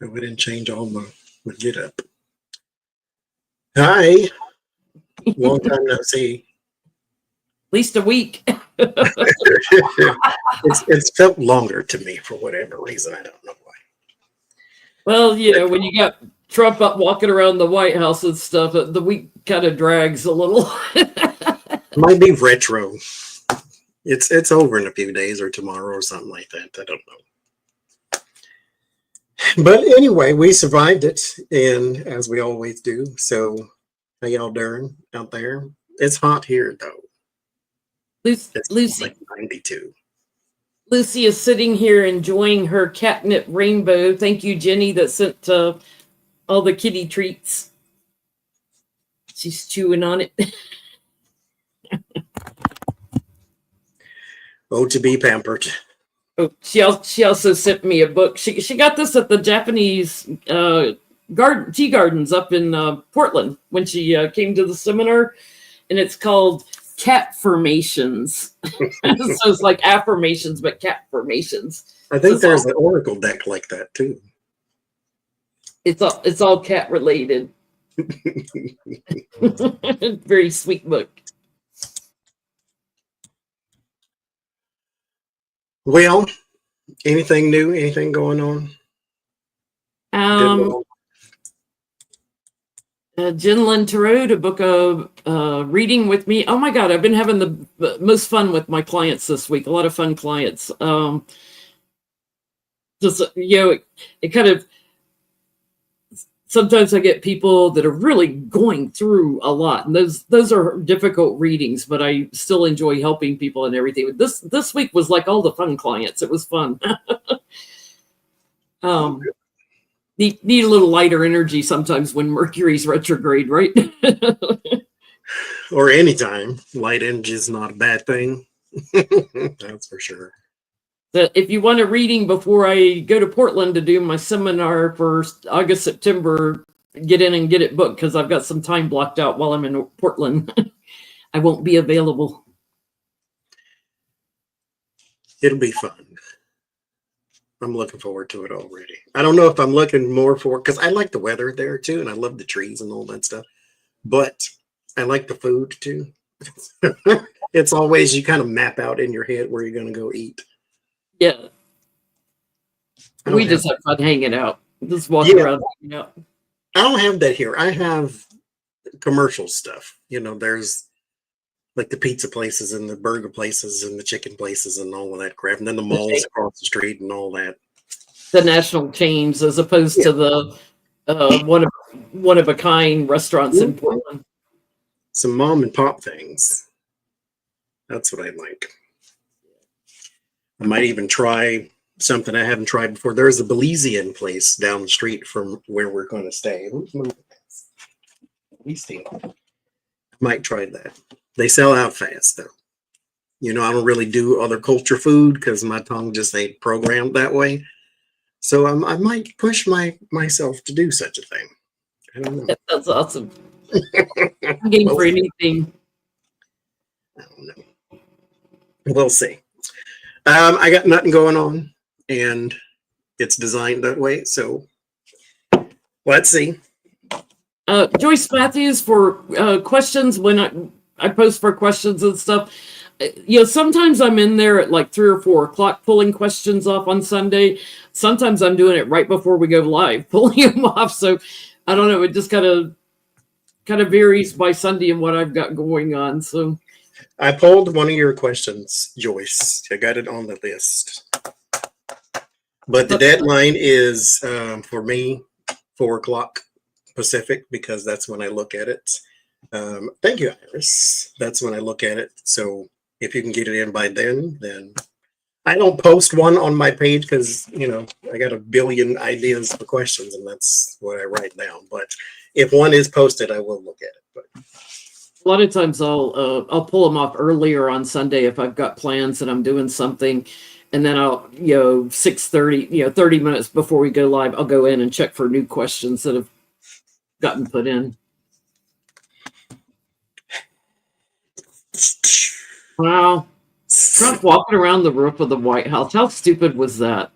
I wouldn't change all my get up. Hi, long time no see. At least a week. It's felt longer to me for whatever reason. I don't know why. Well, when you got Trump up walking around the White House and stuff, the week kind of drags a little. Might be retro. It's over in a few days or tomorrow or something like that. I don't know. But anyway, we survived it, and as we always do. So, how y'all doing out there? It's hot here, though. It's Lucy, like 92. Lucy is sitting here enjoying her catnip rainbow. Thank you, Jenny, that sent all the kitty treats. She's chewing on it. Oh, to be pampered. Oh, she also sent me a book. She got this at the Japanese tea gardens up in Portland when she came to the seminar, and it's called Cat Formations. So it's like affirmations, but cat formations. I think there's an oracle deck like that too. It's all cat related. Very sweet book. Well, anything new? Anything going on? Jen Lynn Tarot to book a reading with me. Oh my God, I've been having the most fun with my clients this week. A lot of fun clients. It kind of, sometimes I get people that are really going through a lot, and those are difficult readings, but I still enjoy helping people and everything. This week was like all the fun clients. It was fun. Need a little lighter energy sometimes when Mercury's retrograde, right? Or anytime. Light energy is not a bad thing. That's for sure. If you want a reading before I go to Portland to do my seminar for August, September, get in and get it booked, because I've got some time blocked out while I'm in Portland. I won't be available. It'll be fun. I'm looking forward to it already. I don't know if I'm looking more for, because I like the weather there too, and I love the trees and all that stuff. But I like the food too. It's always, you kind of map out in your head where you're going to go eat. Yeah. We just have fun hanging out. Just walking around hanging out. I don't have that here. I have commercial stuff. There's like the pizza places and the burger places and the chicken places and all of that crap. And then the malls across the street and all that. The national chains as opposed to the one of a kind restaurants in Portland. Some mom and pop things. That's what I like. I might even try something I haven't tried before. There's a Belizean place down the street from where we're going to stay. Might try that. They sell out fast, though. I don't really do other culture food because my tongue just ain't programmed that way. So I might push myself to do such a thing. I don't know. That's awesome. I'm game for anything. I don't know. We'll see. I got nothing going on, and it's designed that way. So let's see. Joyce Matthews for questions when I post for questions and stuff. Sometimes I'm in there at like 3 or 4 o'clock pulling questions off on Sunday. Sometimes I'm doing it right before we go live, pulling them off. So I don't know. It just kind of varies by Sunday and what I've got going on. So I pulled one of your questions, Joyce. I got it on the list. But the deadline is for me 4 o'clock Pacific, because that's when I look at it. Thank you, Iris. That's when I look at it. So if you can get it in by then I don't post one on my page because, I got a billion ideas for questions and that's what I write down. But if one is posted, I will look at it. But a lot of times I'll pull them off earlier on Sunday if I've got plans and I'm doing something. And then I'll, 6:30, 30 minutes before we go live, I'll go in and check for new questions that have gotten put in. Wow. Trump walking around the roof of the White House. How stupid was that?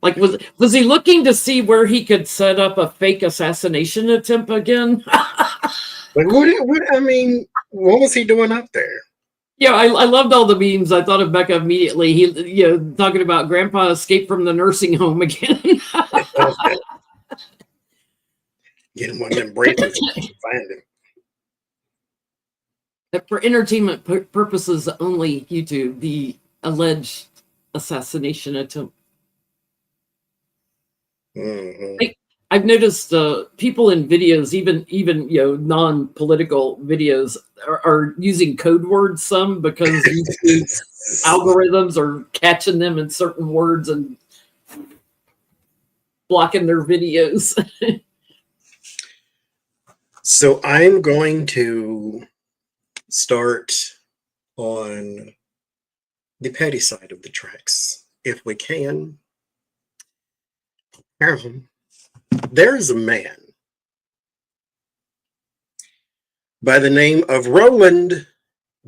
Like, was he looking to see where he could set up a fake assassination attempt again? Like, I mean, what was he doing up there? Yeah, I loved all the memes. I thought of Becca immediately. He, talking about Grandpa escaped from the nursing home again. Get him one of them bracelets and find him. For entertainment purposes only, YouTube, the alleged assassination attempt. Mm-hmm. I've noticed people in videos, even non-political videos, are using code words some because YouTube algorithms are catching them in certain words and blocking their videos. So I'm going to start on the petty side of the tracks, if we can. There's a man by the name of Roland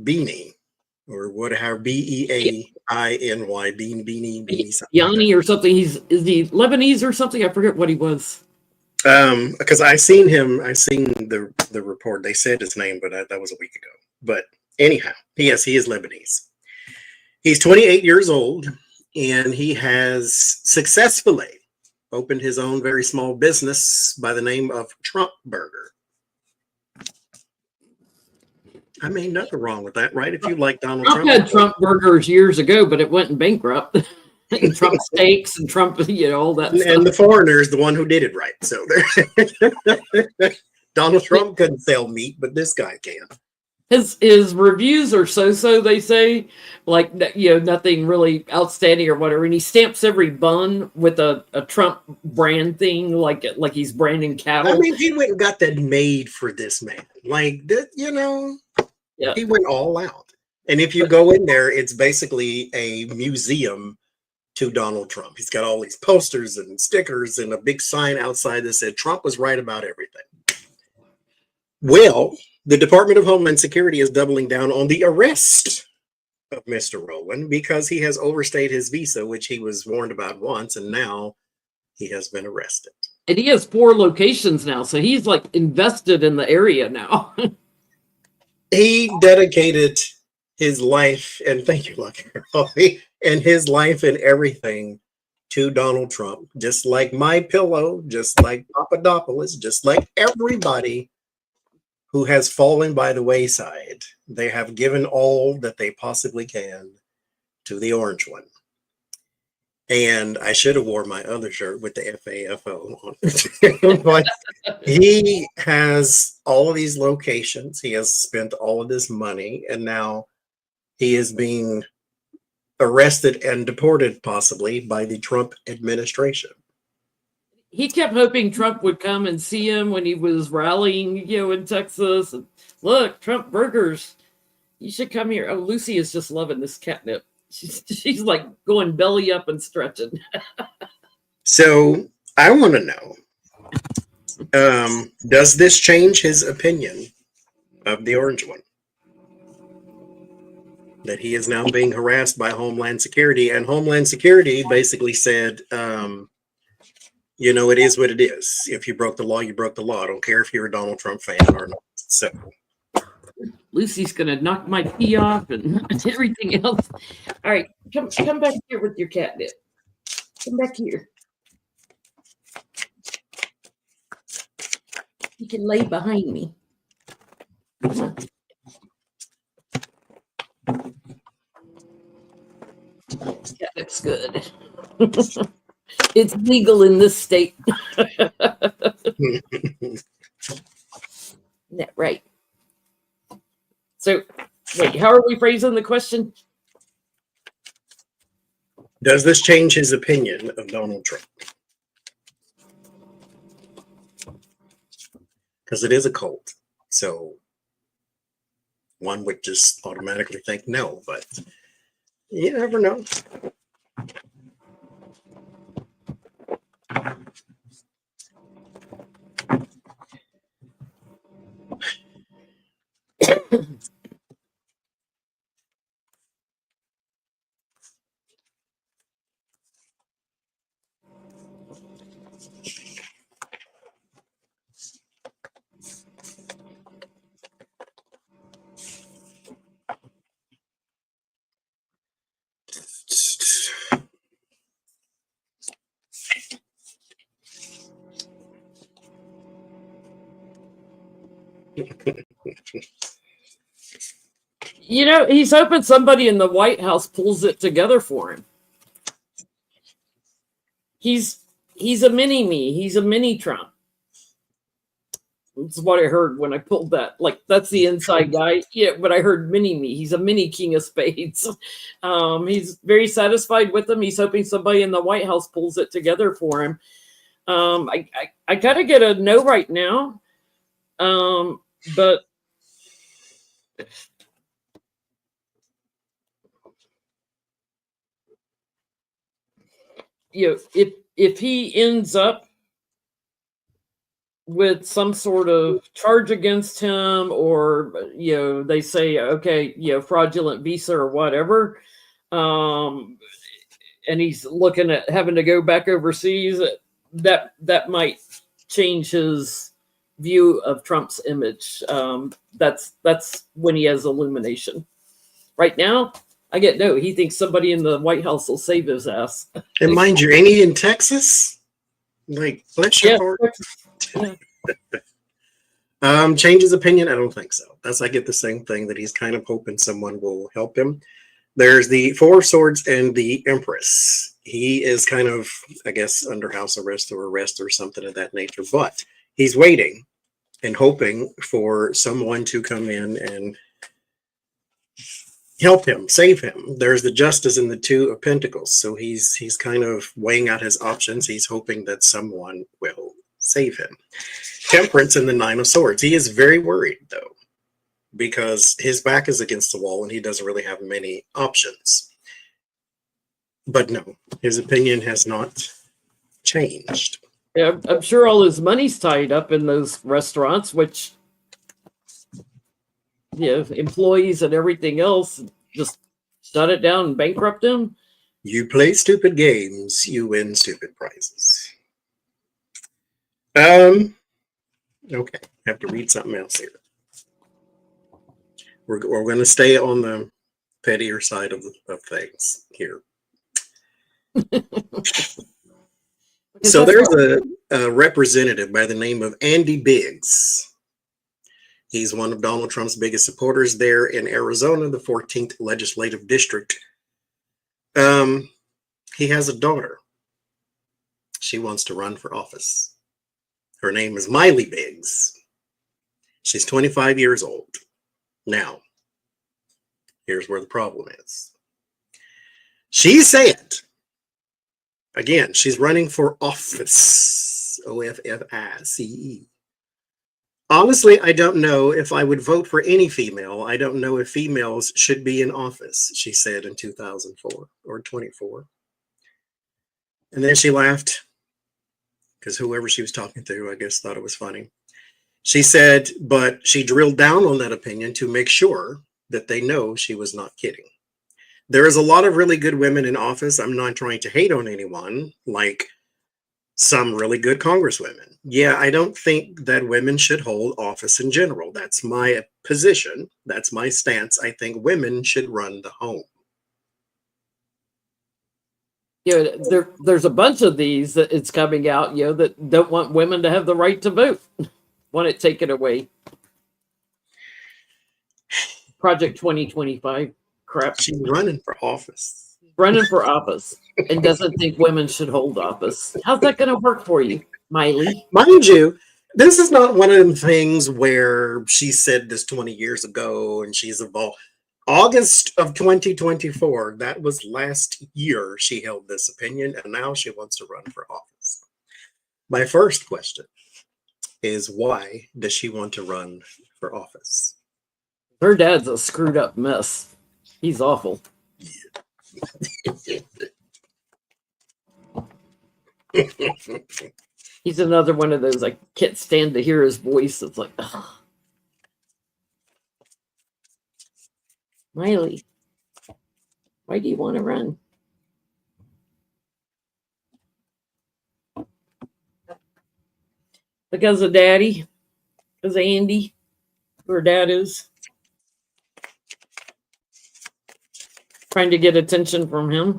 Beanie, or whatever, Beainy, Beanie, something. Yanni or something. Is he Lebanese or something? I forget what he was. Because I seen the report. They said his name, but that was a week ago. But anyhow, yes, he is Lebanese. He's 28 years old, and he has successfully opened his own very small business by the name of Trump Burger. I mean, nothing wrong with that, right? If you like Donald Trump. Trump had Trump Burgers years ago, but it went bankrupt. And Trump steaks and Trump, all that stuff. And the foreigner is the one who did it right. So Donald Trump couldn't sell meat, but this guy can. His reviews are so, they say, like, nothing really outstanding or whatever. And he stamps every bun with a Trump brand thing, like he's branding cattle. I mean, he went and got that made for this man. Like, Yeah. He went all out. And if you go in there, it's basically a museum to Donald Trump. He's got all these posters and stickers and a big sign outside that said Trump was right about everything. Well, the Department of Homeland Security is doubling down on the arrest of Mr. Rowland because he has overstayed his visa, which he was warned about once, and now he has been arrested. And he has 4 locations now, so he's like invested in the area now. He dedicated his life, and thank you, Lucky, and his life and everything to Donald Trump, just like My Pillow, just like Papadopoulos, just like everybody who has fallen by the wayside. They have given all that they possibly can to the orange one. And I should have worn my other shirt with the FAFO on it. But he has all of these locations. He has spent all of this money, and now he is being arrested and deported possibly by the Trump administration. He kept hoping Trump would come and see him when he was rallying, in Texas. And, look, Trump Burgers, you should come here. Oh, Lucy is just loving this catnip. She's like going belly up and stretching. So I want to know, does this change his opinion of the orange one? That he is now being harassed by Homeland Security, and Homeland Security basically said, it is what it is. If you broke the law, you broke the law. I don't care if you're a Donald Trump fan or not. So Lucy's gonna knock my pee off and everything else. All right, come back here with your catnip. Come back here. You can lay behind me. Catnip's good. It's legal in this state. Isn't that right? So, wait, how are we phrasing the question? Does this change his opinion of Donald Trump? Because it is a cult. So one would just automatically think no, but you never know. You know, he's hoping somebody in the White House pulls it together for him. He's a mini me. He's a mini Trump. That's what I heard when I pulled that. Like, that's the inside guy. Yeah, but I heard mini me. He's a mini king of spades. He's very satisfied with him. He's hoping somebody in the White House pulls it together for him. I gotta get a no right now. But you know, if he ends up with some sort of charge against him, or they say, okay, fraudulent visa or whatever, and he's looking at having to go back overseas, that might change his view of Trump's image. That's when he has illumination. Right now, I get no. He thinks somebody in the White House will save his ass. And mind you, ain't he in Texas? Like, bless your heart. Yeah. Change his opinion? I don't think so. I get the same thing, that he's kind of hoping someone will help him. There's the Four of Swords and the Empress. He is kind of, I guess, under house arrest or something of that nature, but he's waiting and hoping for someone to come in and help him, save him. There's the Justice and the Two of Pentacles. So he's kind of weighing out his options. He's hoping that someone will save him. Temperance and the Nine of Swords. He is very worried, though, because his back is against the wall and he doesn't really have many options. But no, his opinion has not changed. Yeah, I'm sure all his money's tied up in those restaurants, which, employees and everything else just shut it down and bankrupt him. You play stupid games, you win stupid prizes. Okay, I have to read something else here. We're going to stay on the pettier side of things here. So there's a representative by the name of Andy Biggs. He's one of Donald Trump's biggest supporters there in Arizona, the 14th legislative district. He has a daughter. She wants to run for office. Her name is Miley Biggs. She's 25 years old. Now, here's where the problem is. She said, again, she's running for office. OFFICE. Honestly, I don't know if I would vote for any female. I don't know if females should be in office, she said in 2004 or 24. And then she laughed because whoever she was talking to, I guess, thought it was funny. She said, but she drilled down on that opinion to make sure that they know she was not kidding. There is a lot of really good women in office. I'm not trying to hate on anyone, like some really good congresswomen. Yeah, I don't think that women should hold office in general. That's my position. That's my stance. I think women should run the home. There's a bunch of these that it's coming out, that don't want women to have the right to vote. Want it taken away. Project 2025 crap. She's running for office. Running for office and doesn't think women should hold office. How's that going to work for you, Miley? Mind you, this is not one of them things where she said this 20 years ago and she's evolved. August of 2024, that was last year she held this opinion, and now she wants to run for office. My first question is, why does she want to run for office? Her dad's a screwed up mess. He's awful. He's another one of those, I can't stand to hear his voice. It's like, ugh. Miley, why do you want to run? Because of Daddy? Because of Andy? Who her dad is? Trying to get attention from him.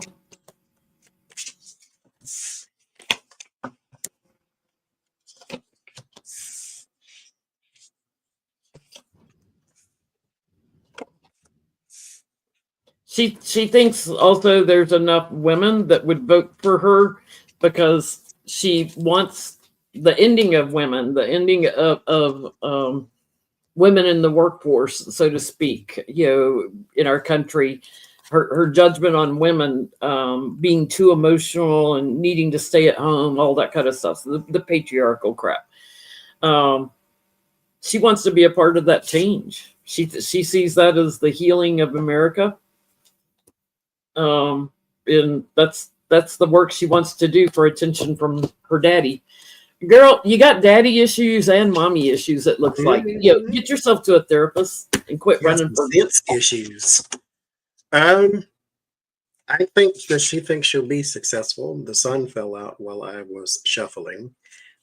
She thinks also there's enough women that would vote for her because she wants the ending of women, the ending of women in the workforce, so to speak, in our country. Her judgment on women being too emotional and needing to stay at home, all that kind of stuff, so the patriarchal crap. She wants to be a part of that change. She sees that as the healing of America. And that's the work she wants to do for attention from her daddy. Girl, you got daddy issues and mommy issues, it looks like. Get yourself to a therapist and quit running for sense issues. I think that she thinks she'll be successful. The sun fell out while I was shuffling.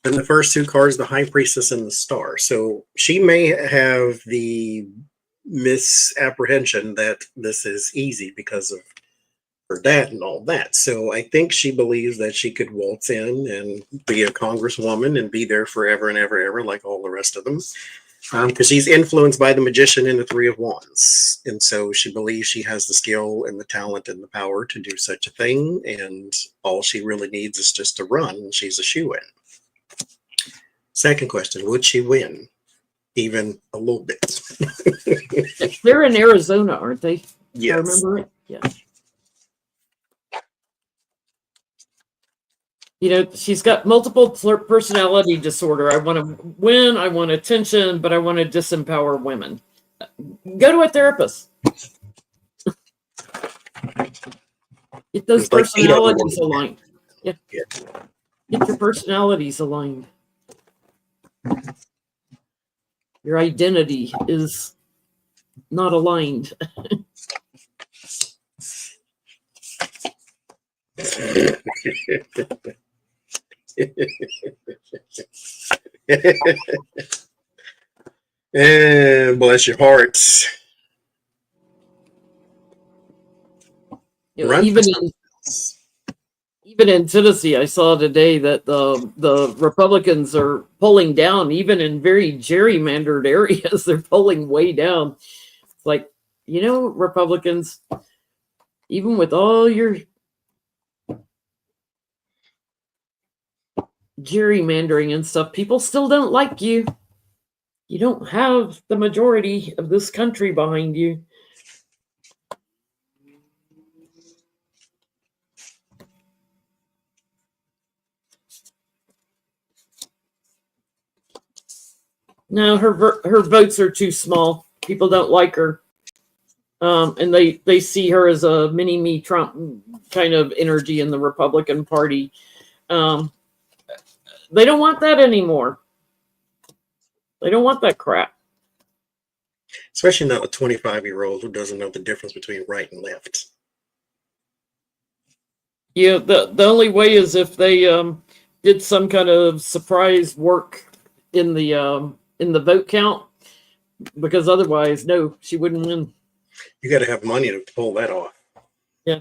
And the first two cards, the High Priestess and the Star. So she may have the misapprehension that this is easy because of her dad and all that. So I think she believes that she could waltz in and be a congresswoman and be there forever and ever, ever, like all the rest of them. Because she's influenced by the Magician and the Three of Wands. And so she believes she has the skill and the talent and the power to do such a thing. And all she really needs is just to run. She's a shoo-in. Second question, would she win? Even a little bit. They're in Arizona, aren't they? Yes. I remember it. Yeah. She's got multiple personality disorder. I want to win, I want attention, but I want to disempower women. Go to a therapist. Get those personalities aligned. Yeah. Get your personalities aligned. Your identity is not aligned. And bless your hearts. Even in Tennessee, I saw today that the Republicans are pulling down, even in very gerrymandered areas. They're pulling way down. It's like, Republicans, even with all your gerrymandering and stuff, people still don't like you. You don't have the majority of this country behind you. No, her votes are too small. People don't like her. And they see her as a mini-me Trump kind of energy in the Republican Party. They don't want that anymore. They don't want that crap. Especially not a 25-year-old who doesn't know the difference between right and left. Yeah, the only way is if they did some kind of surprise work in the vote count, because otherwise, no, she wouldn't win. You got to have money to pull that off. Yeah,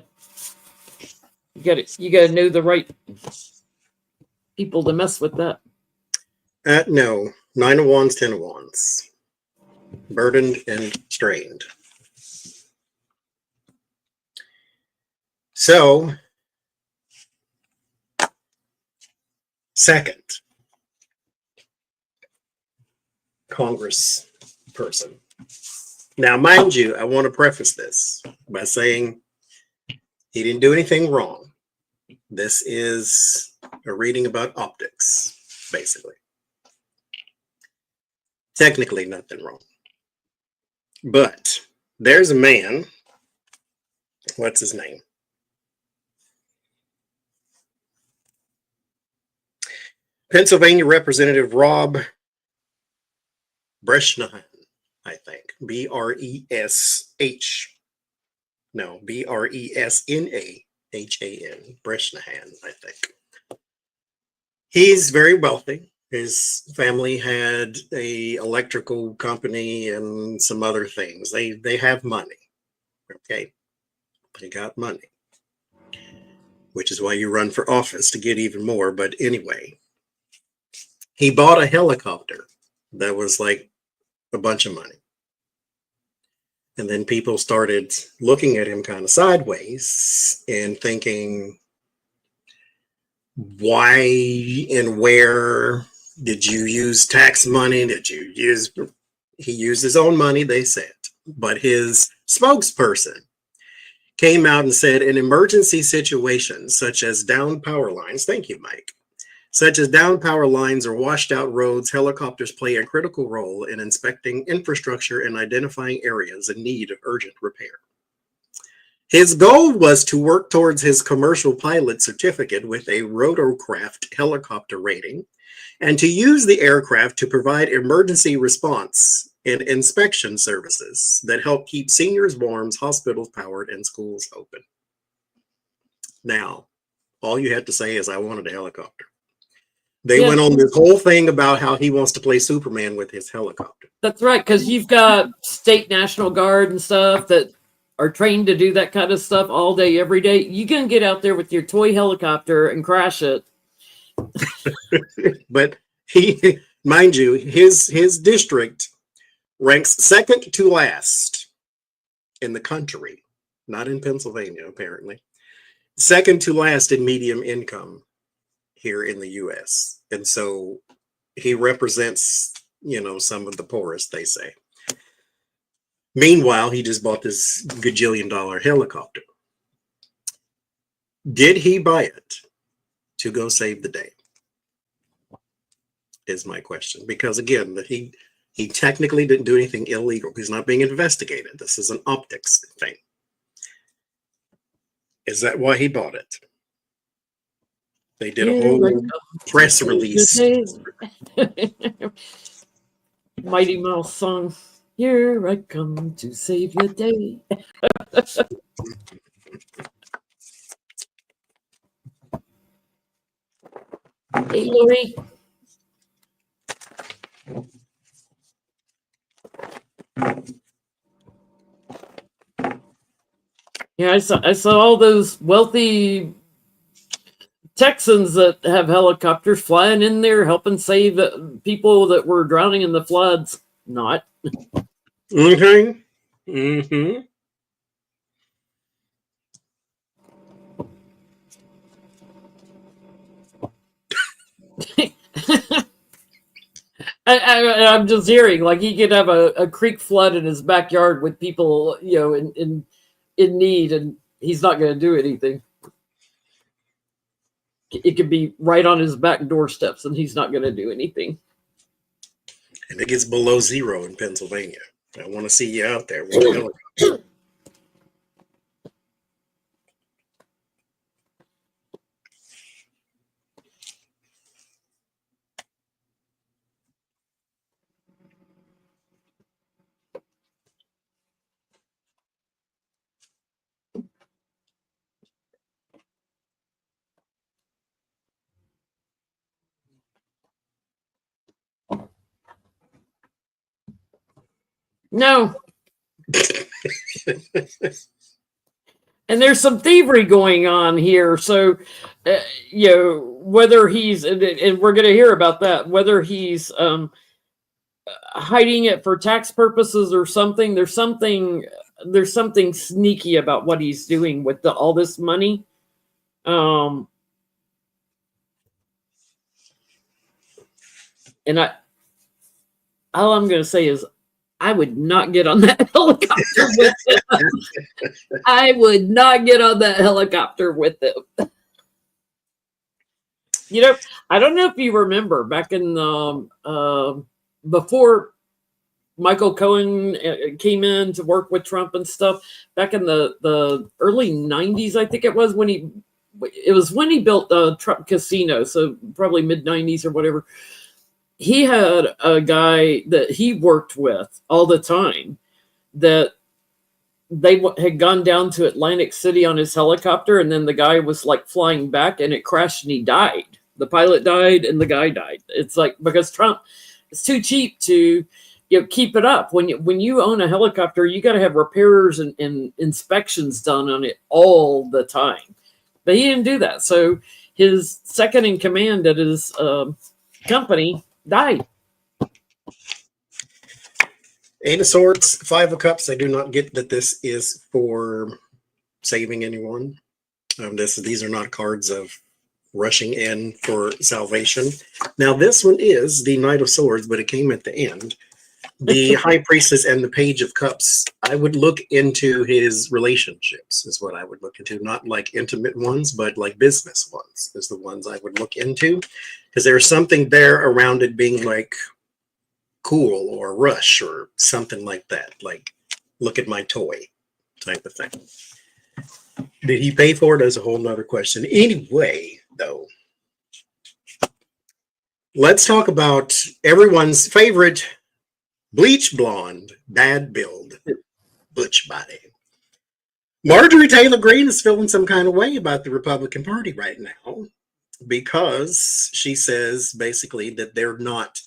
you got to know the right people to mess with that. No, 9 of Wands, 10 of Wands, burdened and strained. So, second, Congress person. Now, mind you, I want to preface this by saying he didn't do anything wrong. This is a reading about optics, basically. Technically, nothing wrong. But there's a man. What's his name? Pennsylvania Representative Rob Brushnahan, I think. B-R-E-S-H. No, B-R-E-S-N-A-H-A-N. Brushnahan, I think. He's very wealthy. His family had a electrical company and some other things. They have money. Okay. They got money. Which is why you run for office, to get even more. But anyway, he bought a helicopter that was like a bunch of money. And then people started looking at him kind of sideways and thinking, why and where did you use tax money? He used his own money, they said. But his spokesperson came out and said, in emergency situations such as downed power lines, thank you, Mike, such as downed power lines or washed out roads, helicopters play a critical role in inspecting infrastructure and identifying areas in need of urgent repair. His goal was to work towards his commercial pilot certificate with a rotorcraft helicopter rating and to use the aircraft to provide emergency response and inspection services that help keep seniors warm, hospitals powered, and schools open. Now, all you had to say is, I wanted a helicopter. They went on this whole thing about how he wants to play Superman with his helicopter. That's right, because you've got state National Guard and stuff that are trained to do that kind of stuff all day, every day. You can get out there with your toy helicopter and crash it. But he, mind you, his district ranks second to last in the country, not in Pennsylvania, apparently. Second to last in medium income here in the US. And so he represents, some of the poorest, they say. Meanwhile, he just bought this gajillion-dollar helicopter. Did he buy it to go save the day? Is my question. Because again, he technically didn't do anything illegal. He's not being investigated. This is an optics thing. Is that why he bought it? They did a whole press release. Mighty Mouse song. Here I come to save your day. Hey, Lori. Yeah, I saw all those wealthy Texans that have helicopters flying in there helping save people that were drowning in the floods. Not. Mm-hmm. Mm-hmm. I'm just hearing like he could have a creek flood in his backyard with people, in need, and he's not going to do anything. It could be right on his back doorsteps, and he's not going to do anything. And it gets below zero in Pennsylvania. I want to see you out there with a helicopter. No. And there's some thievery going on here. So, whether he's, and we're going to hear about that, whether he's hiding it for tax purposes or something, there's something sneaky about what he's doing with all this money. And all I'm going to say is, I would not get on that helicopter with him. I would not get on that helicopter with him. I don't know if you remember back in before Michael Cohen came in to work with Trump and stuff, back in the early 90s, I think it was when he built the Trump Casino, so probably mid 90s or whatever. He had a guy that he worked with all the time that they had gone down to Atlantic City on his helicopter, and then the guy was like flying back and it crashed and he died. The pilot died and the guy died. It's like, because Trump is too cheap to keep it up. When you own a helicopter, you got to have repairs and inspections done on it all the time. But he didn't do that. So his second in command at his company died. Eight of Swords, Five of Cups. I do not get that this is for saving anyone. These are not cards of rushing in for salvation. Now, this one is the Knight of Swords, but it came at the end. The High Priestess and the Page of Cups. I would look into his relationships, is what I would look into. Not like intimate ones, but like business ones is the ones I would look into. Because there's something there around it being like cool or rush or something like that. Like, look at my toy type of thing. Did he pay for it? Is a whole nother question. Anyway, though, let's talk about everyone's favorite bleach blonde, bad build, butch body. Marjorie Taylor Greene is feeling some kind of way about the Republican Party right now because she says basically that they're not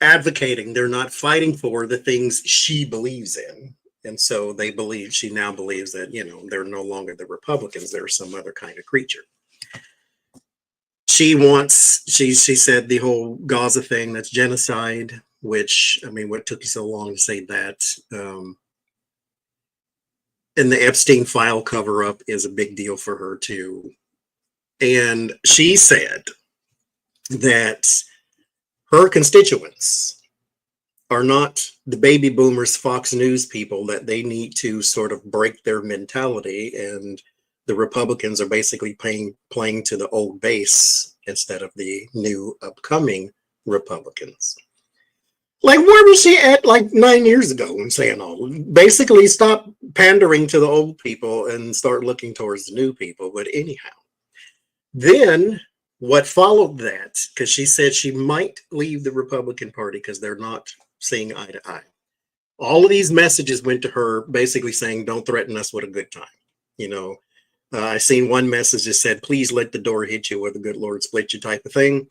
advocating, they're not fighting for the things she believes in. And so she now believes that, they're no longer the Republicans, they're some other kind of creature. She said the whole Gaza thing, that's genocide, which, what took you so long to say that? And the Epstein file cover up is a big deal for her too. And she said that her constituents are not the baby boomers, Fox News people, that they need to sort of break their mentality, and the Republicans are basically playing to the old base instead of the new upcoming Republicans. Like, where was she at like 9 years ago when saying all? Basically, stop pandering to the old people and start looking towards the new people. But anyhow, then what followed that, because she said she might leave the Republican Party because they're not seeing eye to eye. All of these messages went to her basically saying, don't threaten us with a good time. I seen one message that said, please let the door hit you or the good Lord split you type of thing.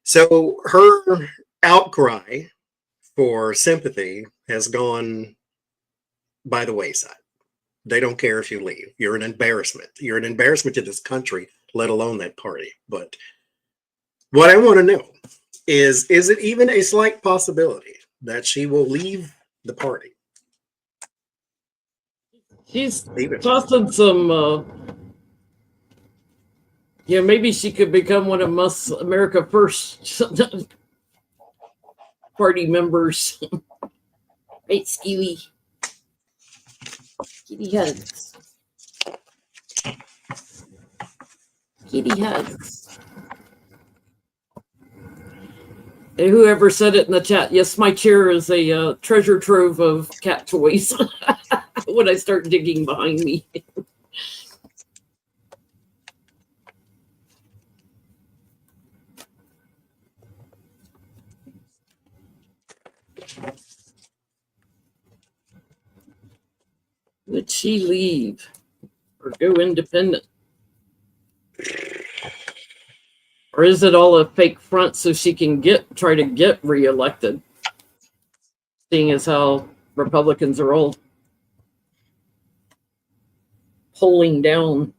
So her outcry for sympathy has gone by the wayside. They don't care if you leave. You're an embarrassment. You're an embarrassment to this country, let alone that party. But what I want to know is it even a slight possibility that she will leave the party? She's tossing some, maybe she could become one of Musk's America First party members. Right, Skewy. Kitty hugs. Kitty hugs. And whoever said it in the chat, yes, my chair is a treasure trove of cat toys when I start digging behind me. Would she leave or go independent? Or is it all a fake front so she can try to get reelected? Seeing as how Republicans are all pulling down.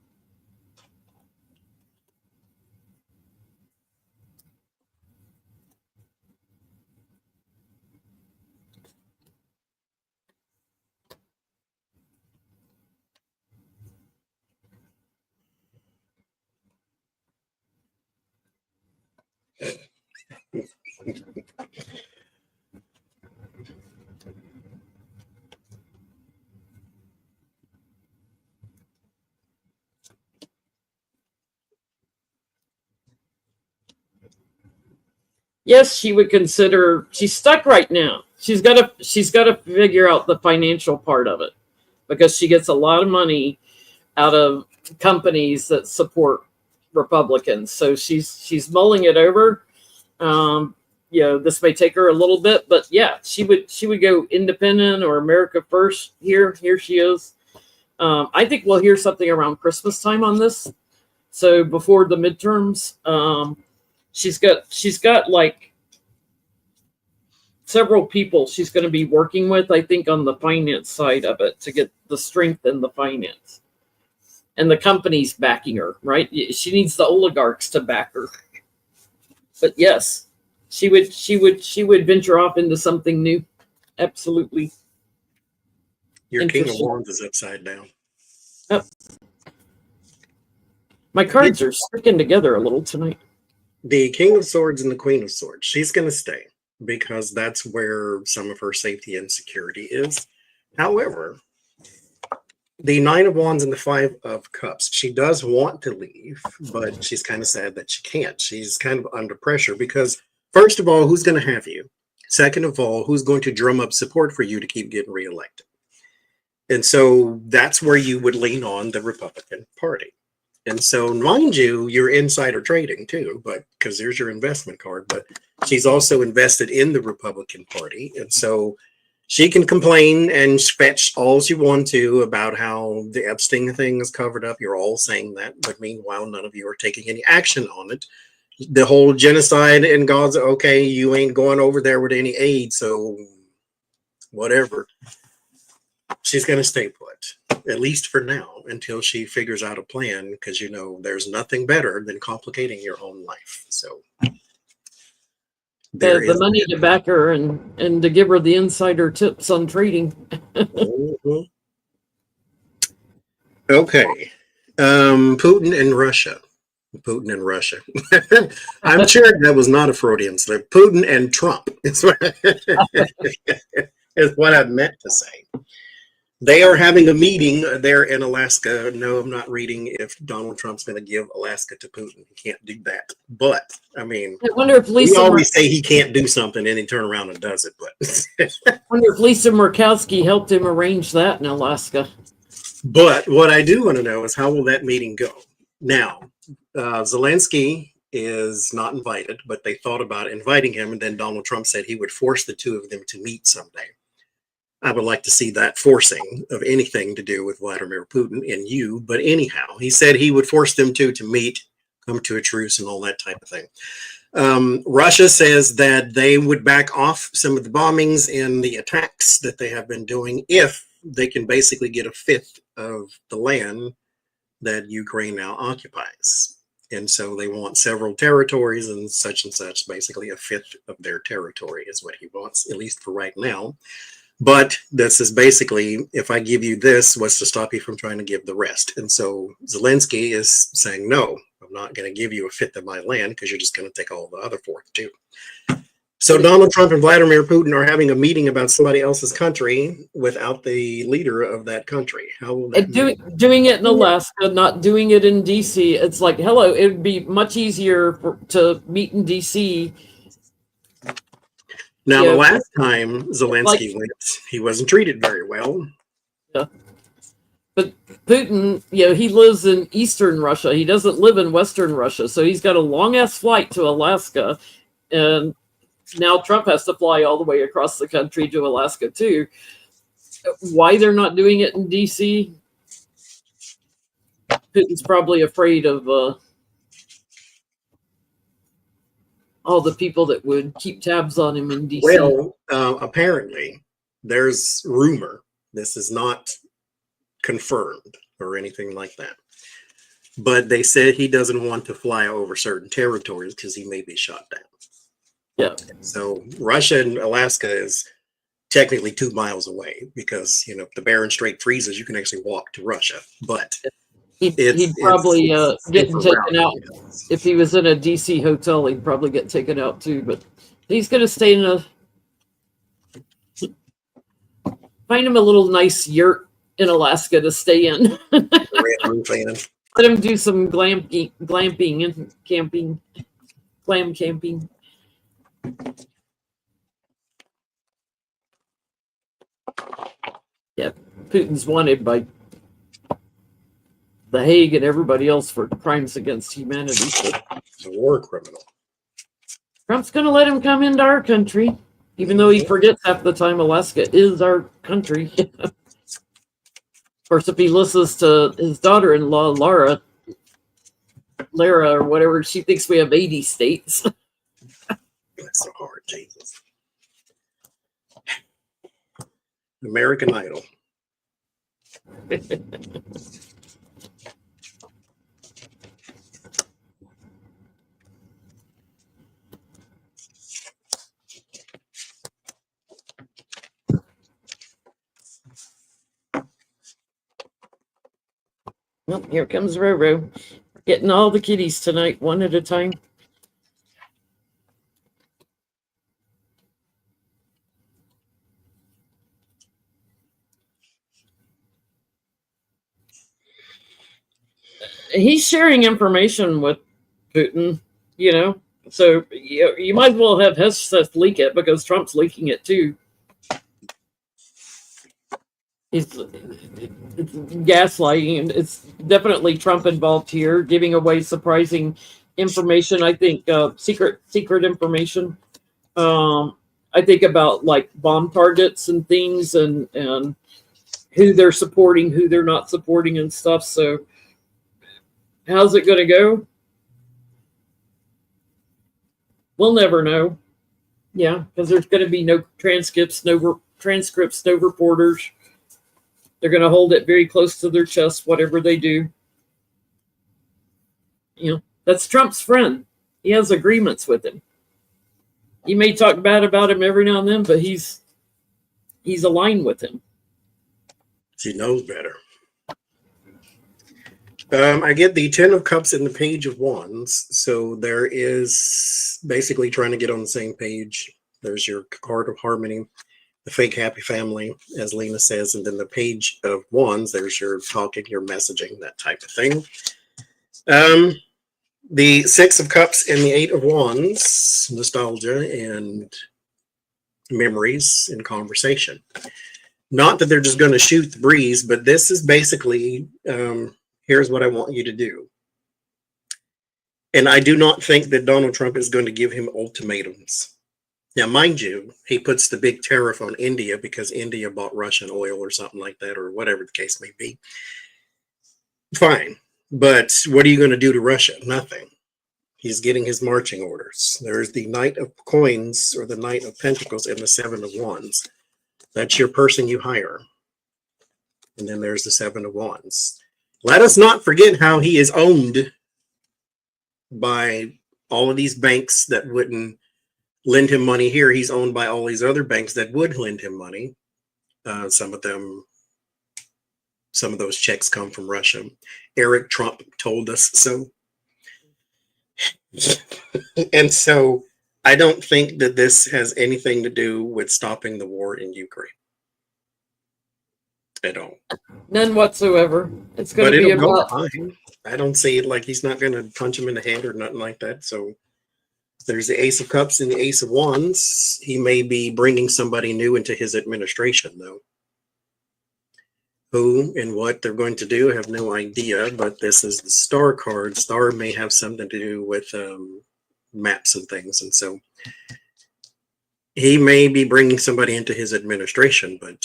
Yes, she would consider. She's stuck right now. She's got to figure out the financial part of it, because she gets a lot of money out of companies that support Republicans. So she's mulling it over. This may take her a little bit, but yeah, she would go independent or America First. Here she is. I think we'll hear something around Christmas time on this. So before the midterms, she's got like several people she's going to be working with, I think, on the finance side of it to get the strength in the finance. And the company's backing her, right? She needs the oligarchs to back her. But yes, she would venture off into something new. absolutely Your King of interesting. Wands is upside down. Oh. My cards are sticking together a little tonight. The King of Swords and the Queen of Swords. She's going to stay because that's where some of her safety and security is. However, the Nine of Wands and the Five of Cups, she does want to leave, but she's kind of sad that she can't. She's kind of under pressure because, first of all, who's going to have you? Second of all, who's going to drum up support for you to keep getting reelected? And so that's where you would lean on the Republican Party. And so, mind you, you're insider trading too, but because there's your investment card, but she's also invested in the Republican Party. And so she can complain and fetch all she wants to about how the Epstein thing is covered up. You're all saying that, but meanwhile, none of you are taking any action on it. The whole genocide in Gaza, okay, you ain't going over there with any aid, so whatever. She's going to stay put, at least for now, until she figures out a plan, because, you know, there's nothing better than complicating your own life. So The money to back her and to give her the insider tips on trading. Mm-hmm. Okay. Putin and Russia. Putin and Russia. I'm sure that was not a Freudian slip. Putin and Trump is what I meant to say. They are having a meeting there in Alaska. No, I'm not reading if Donald Trump's going to give Alaska to Putin. He can't do that. But, I mean, I wonder if we always say he can't do something and he turn around and does it. But I wonder if Lisa Murkowski helped him arrange that in Alaska. But what I do want to know is how will that meeting go? Now, Zelensky is not invited, but they thought about inviting him. And then Donald Trump said he would force the two of them to meet someday. I would like to see that forcing of anything to do with Vladimir Putin and you. But anyhow, he said he would force them to meet, come to a truce and all that type of thing. Russia says that they would back off some of the bombings and the attacks that they have been doing if they can basically get a fifth of the land that Ukraine now occupies. And so they want several territories and such, basically a fifth of their territory is what he wants, at least for right now. But this is basically, if I give you this, what's to stop you from trying to give the rest? And so Zelensky is saying, no, I'm not going to give you a fifth of my land because you're just going to take all the other fourth too. So Donald Trump and Vladimir Putin are having a meeting about somebody else's country without the leader of that country. How will that doing it in Alaska, not doing it in DC? It's like, hello, it would be much easier to meet in DC. Now, the last time Zelensky went, he wasn't treated very well. Yeah. But Putin, he lives in Eastern Russia. He doesn't live in Western Russia. So he's got a long-ass flight to Alaska. And now Trump has to fly all the way across the country to Alaska, too. Why they're not doing it in D.C.? Putin's probably afraid of all the people that would keep tabs on him in D.C. Well, apparently, there's rumor. This is not confirmed or anything like that. But they said he doesn't want to fly over certain territories because he may be shot down. Yeah. So Russia and Alaska is technically 2 miles away because, if the Bering Strait freezes, you can actually walk to Russia. But he'd probably get taken out. If he was in a DC hotel, he'd probably get taken out too. But he's going to stay in find him a little nice yurt in Alaska to stay in. Let him do some glamping and camping, glam camping. Yeah, Putin's wanted by The Hague and everybody else for crimes against humanity. So he's a war criminal. Trump's going to let him come into our country, even though he forgets half the time Alaska is our country. Of course, if he listens to his daughter-in-law, Lara, or whatever, she thinks we have 80 states. That's so hard, Jesus. American Idol. Well, here comes Roro. Getting all the kitties tonight, one at a time. He's sharing information with Putin, you know. So you might as well have Hesketh leak it because Trump's leaking it too. It's gaslighting, and it's definitely Trump involved here, giving away surprising information. I think secret information. I think about like bomb targets and things, and who they're supporting, who they're not supporting, and stuff. So, how's it going to go? We'll never know. Yeah, because there's going to be no transcripts, no reporters. They're going to hold it very close to their chest, whatever they do. You know, that's Trump's friend. He has agreements with him. You may talk bad about him every now and then, but he's aligned with him. She knows better. I get the 10 of Cups and the Page of Wands. So there is basically trying to get on the same page. There's your card of harmony, the fake happy family, as Lena says, and then the Page of Wands, there's your talking, your messaging, that type of thing. The 6 of Cups and the 8 of Wands, nostalgia and memories and conversation. Not that they're just going to shoot the breeze, but this is basically, here's what I want you to do. And I do not think that Donald Trump is going to give him ultimatums. Now, mind you, he puts the big tariff on India because India bought Russian oil or something like that, or whatever the case may be. Fine. But what are you going to do to Russia? Nothing. He's getting his marching orders. There's the Knight of Coins or the Knight of Pentacles and the 7 of Wands. That's your person you hire. And then there's the 7 of Wands. Let us not forget how he is owned by all of these banks that wouldn't lend him money here. He's owned by all these other banks that would lend him money. Some of those checks come from Russia. Eric Trump told us so. And so I don't think that this has anything to do with stopping the war in Ukraine. At all. None whatsoever. It's going to be about. Fine. I don't see it like he's not going to punch him in the head or nothing like that. So there's the Ace of Cups and the Ace of Wands. He may be bringing somebody new into his administration, though. Who and what they're going to do, I have no idea. But this is the Star card. Star may have something to do with maps and things. And so he may be bringing somebody into his administration, but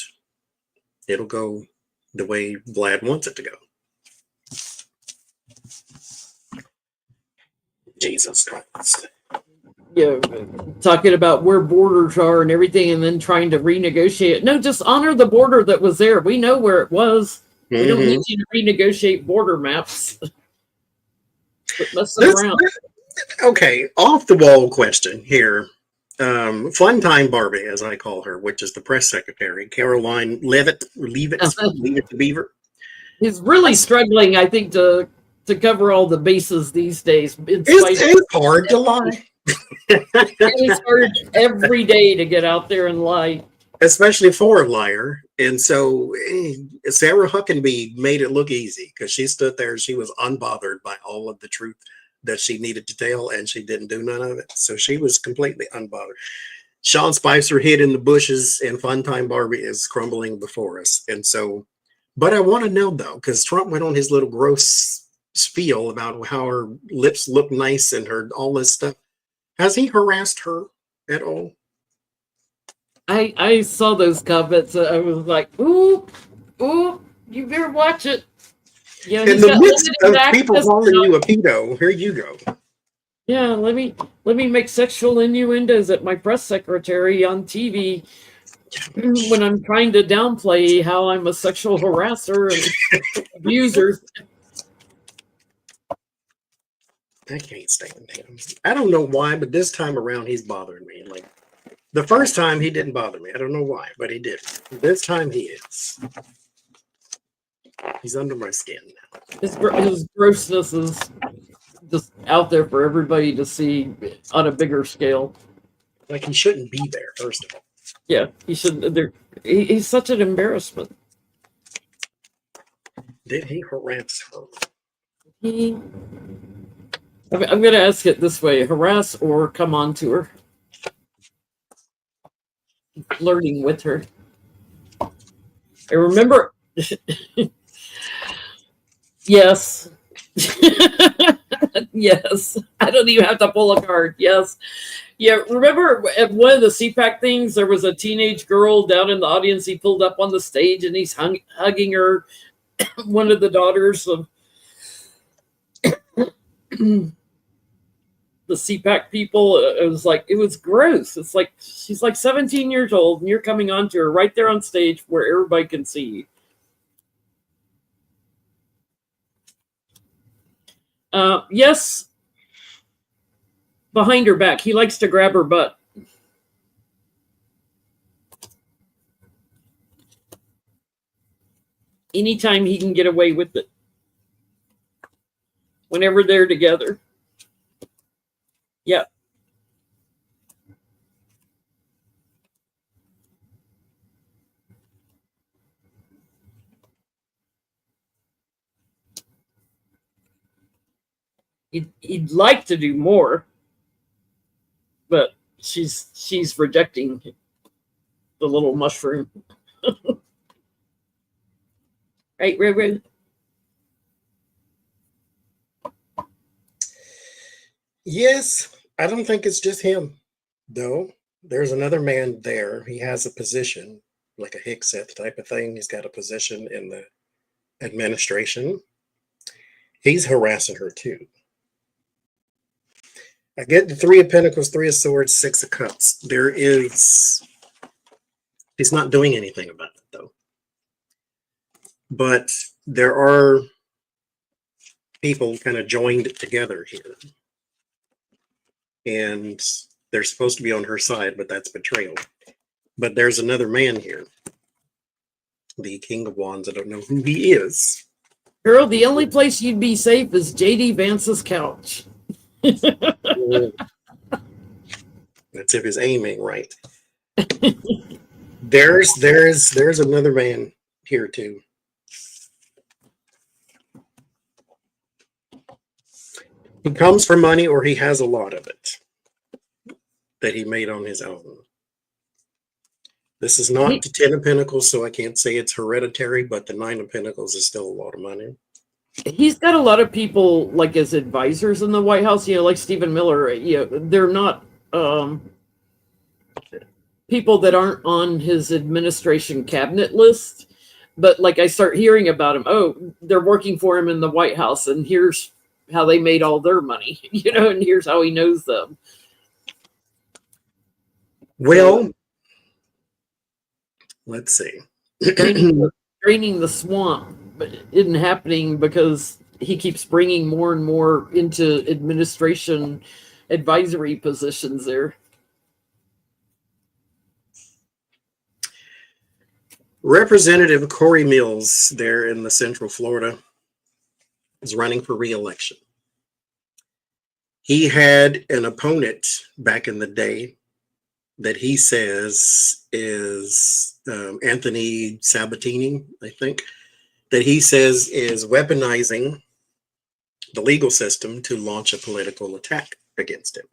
it'll go the way Vlad wants it to go. Jesus Christ. Yeah, talking about where borders are and everything, and then trying to renegotiate. No, just honor the border that was there. We know where it was. We don't need you to renegotiate border maps. Quit messing around. Okay, off the wall question here. Fun Time Barbie, as I call her, which is the press secretary, Caroline Leavitt the Beaver. He's really struggling, I think, to cover all the bases these days. It's hard to lie. It's hard every day to get out there and lie. Especially for a liar. And so Sarah Huckabee made it look easy because she stood there and she was unbothered by all of the truth that she needed to tell, and she didn't do none of it. So she was completely unbothered. Sean Spicer hid in the bushes, and Fun Time Barbie is crumbling before us. And so, but I want to know though, because Trump went on his little gross spiel about how her lips look nice and her all this stuff. Has he harassed her at all? I saw those comments. I was like, ooh, you better watch it. Yeah, in the midst of people calling you a pedo, here you go. Yeah, let me make sexual innuendos at my press secretary on TV when I'm trying to downplay how I'm a sexual harasser and abuser. I can't stand him. I don't know why, but this time around he's bothering me. Like the first time he didn't bother me. I don't know why, but he did. This time he is. He's under my skin now. His grossness is just out there for everybody to see on a bigger scale. Like, he shouldn't be there, first of all. Yeah, he shouldn't. He's such an embarrassment. Did he harass her? I'm going to ask it this way: harass or come on to her, flirting with her. I remember. Yes. Yes. I don't even have to pull a card. Yes. Yeah. Remember at one of the CPAC things, there was a teenage girl down in the audience. He pulled up on the stage and he's hugging her, one of the daughters of the CPAC people. It was gross. It's like, she's like 17 years old and you're coming on to her right there on stage where everybody can see you. Yes, behind her back. He likes to grab her butt. Anytime he can get away with it. Whenever they're together. Yep. He'd like to do more, but she's rejecting the little mushroom. Right. Yes, I don't think it's just him, though. There's another man there. He has a position, like a Hickseth type of thing. He's got a position in the administration. He's harassing her too. I get the 3 of Pentacles, 3 of Swords, 6 of Cups. He's not doing anything about it, though. But there are people kind of joined together here. And they're supposed to be on her side, but that's betrayal. But there's another man here. The King of Wands. I don't know who he is. Girl, the only place you'd be safe is JD Vance's couch. That's if he's aiming right. There's another man here too. He comes for money, or he has a lot of it that he made on his own. This is not the 10 of Pentacles, so I can't say it's hereditary, but the 9 of Pentacles is still a lot of money. He's got a lot of people like as advisors in the White House, like Stephen Miller. They're not people that aren't on his administration cabinet list, but like I start hearing about him. Oh, they're working for him in the White House, and here's how they made all their money, and here's how he knows them. Well, let's see. Draining the swamp, but it isn't happening because he keeps bringing more and more into administration advisory positions there. Representative Corey Mills there in the Central Florida is running for re-election. He had an opponent back in the day that he says is Anthony Sabatini, I think, that he says is weaponizing the legal system to launch a political attack against him.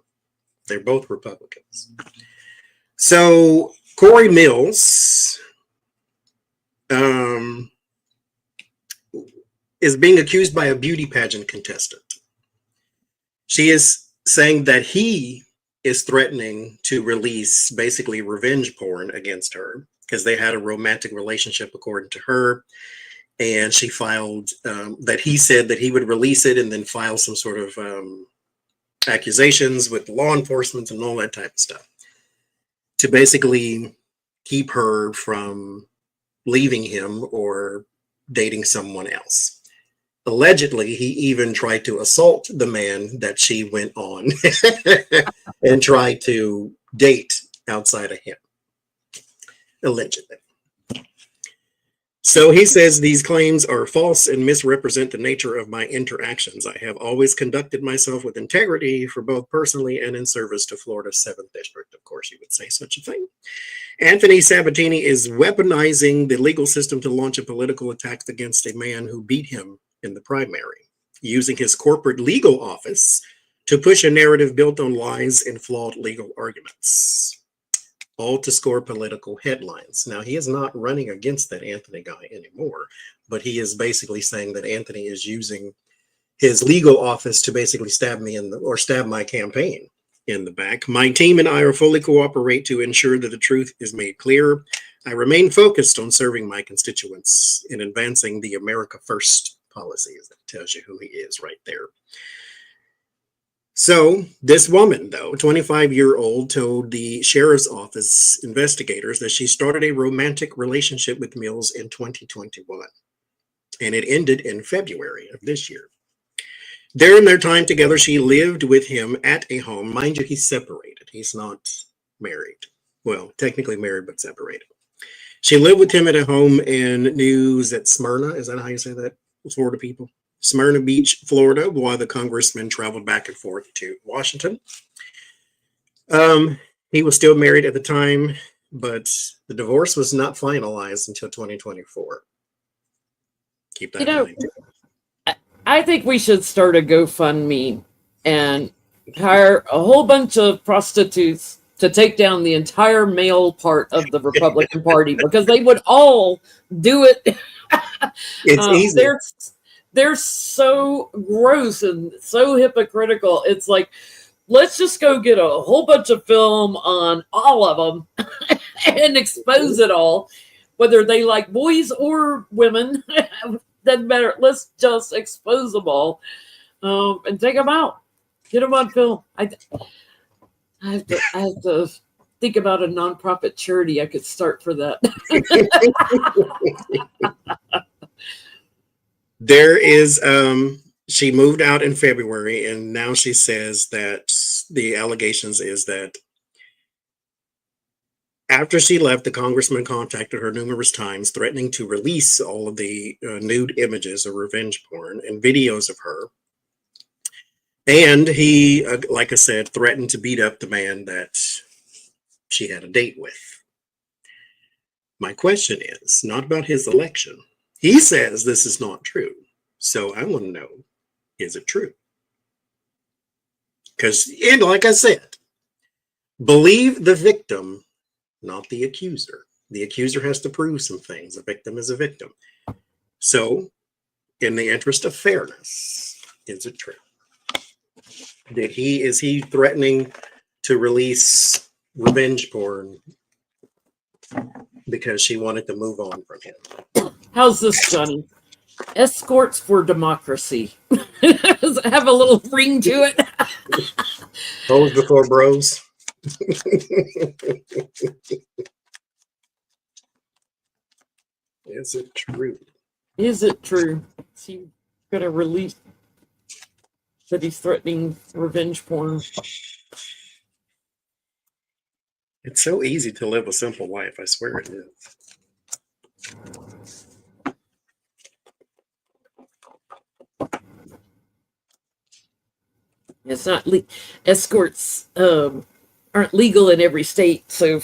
They're both Republicans. So Corey Mills is being accused by a beauty pageant contestant. She is saying that he is threatening to release basically revenge porn against her because they had a romantic relationship, according to her. And she filed that he said that he would release it and then file some sort of accusations with law enforcement and all that type of stuff to basically keep her from leaving him or dating someone else. Allegedly, he even tried to assault the man that she went on and tried to date outside of him. Allegedly. So he says these claims are false and misrepresent the nature of my interactions. I have always conducted myself with integrity for both personally and in service to Florida's 7th District. Of course, you would say such a thing. Anthony Sabatini is weaponizing the legal system to launch a political attack against a man who beat him in the primary, using his corporate legal office to push a narrative built on lies and flawed legal arguments, all to score political headlines. Now, he is not running against that Anthony guy anymore, but he is basically saying that Anthony is using his legal office to basically stab me stab my campaign in the back. My team and I are fully cooperate to ensure that the truth is made clear. I remain focused on serving my constituents in advancing the America First policies. That tells you who he is right there. So this woman, though, 25-year-old, told the sheriff's office investigators that she started a romantic relationship with Mills in 2021, and it ended in February of this year. During their time together, she lived with him at a home. Mind you, he's separated. He's not married. Well, technically married, but separated. She lived with him at a home in Smyrna. Is that how you say that? Florida people? Smyrna Beach, Florida, while the congressman traveled back and forth to Washington. He was still married at the time, but the divorce was not finalized until 2024. Keep that in mind. I think we should start a GoFundMe and hire a whole bunch of prostitutes to take down the entire male part of the Republican Party, because they would all do it. It's easy. They're so gross and so hypocritical. It's like, let's just go get a whole bunch of film on all of them and expose it all, whether they like boys or women. Doesn't matter. Let's just expose them all and take them out. Get them on film. I have to think about a nonprofit charity I could start for that. There is, she moved out in February, and now she says that the allegations is that after she left, the congressman contacted her numerous times, threatening to release all of the nude images of revenge porn and videos of her. And he, like I said, threatened to beat up the man that she had a date with. My question is not about his election. He says this is not true. So I want to know, is it true? Because, and like I said, believe the victim, not the accuser. The accuser has to prove some things. The victim is a victim. So, in the interest of fairness, is it true? Is he threatening to release revenge porn because she wanted to move on from him? How's this, Johnny? Escorts for democracy. Does it have a little ring to it? Hoes before bros. Is it true? Is it true? Is he going to release that he's threatening revenge porn? It's so easy to live a simple life. I swear it is. It's not escorts aren't legal in every state, so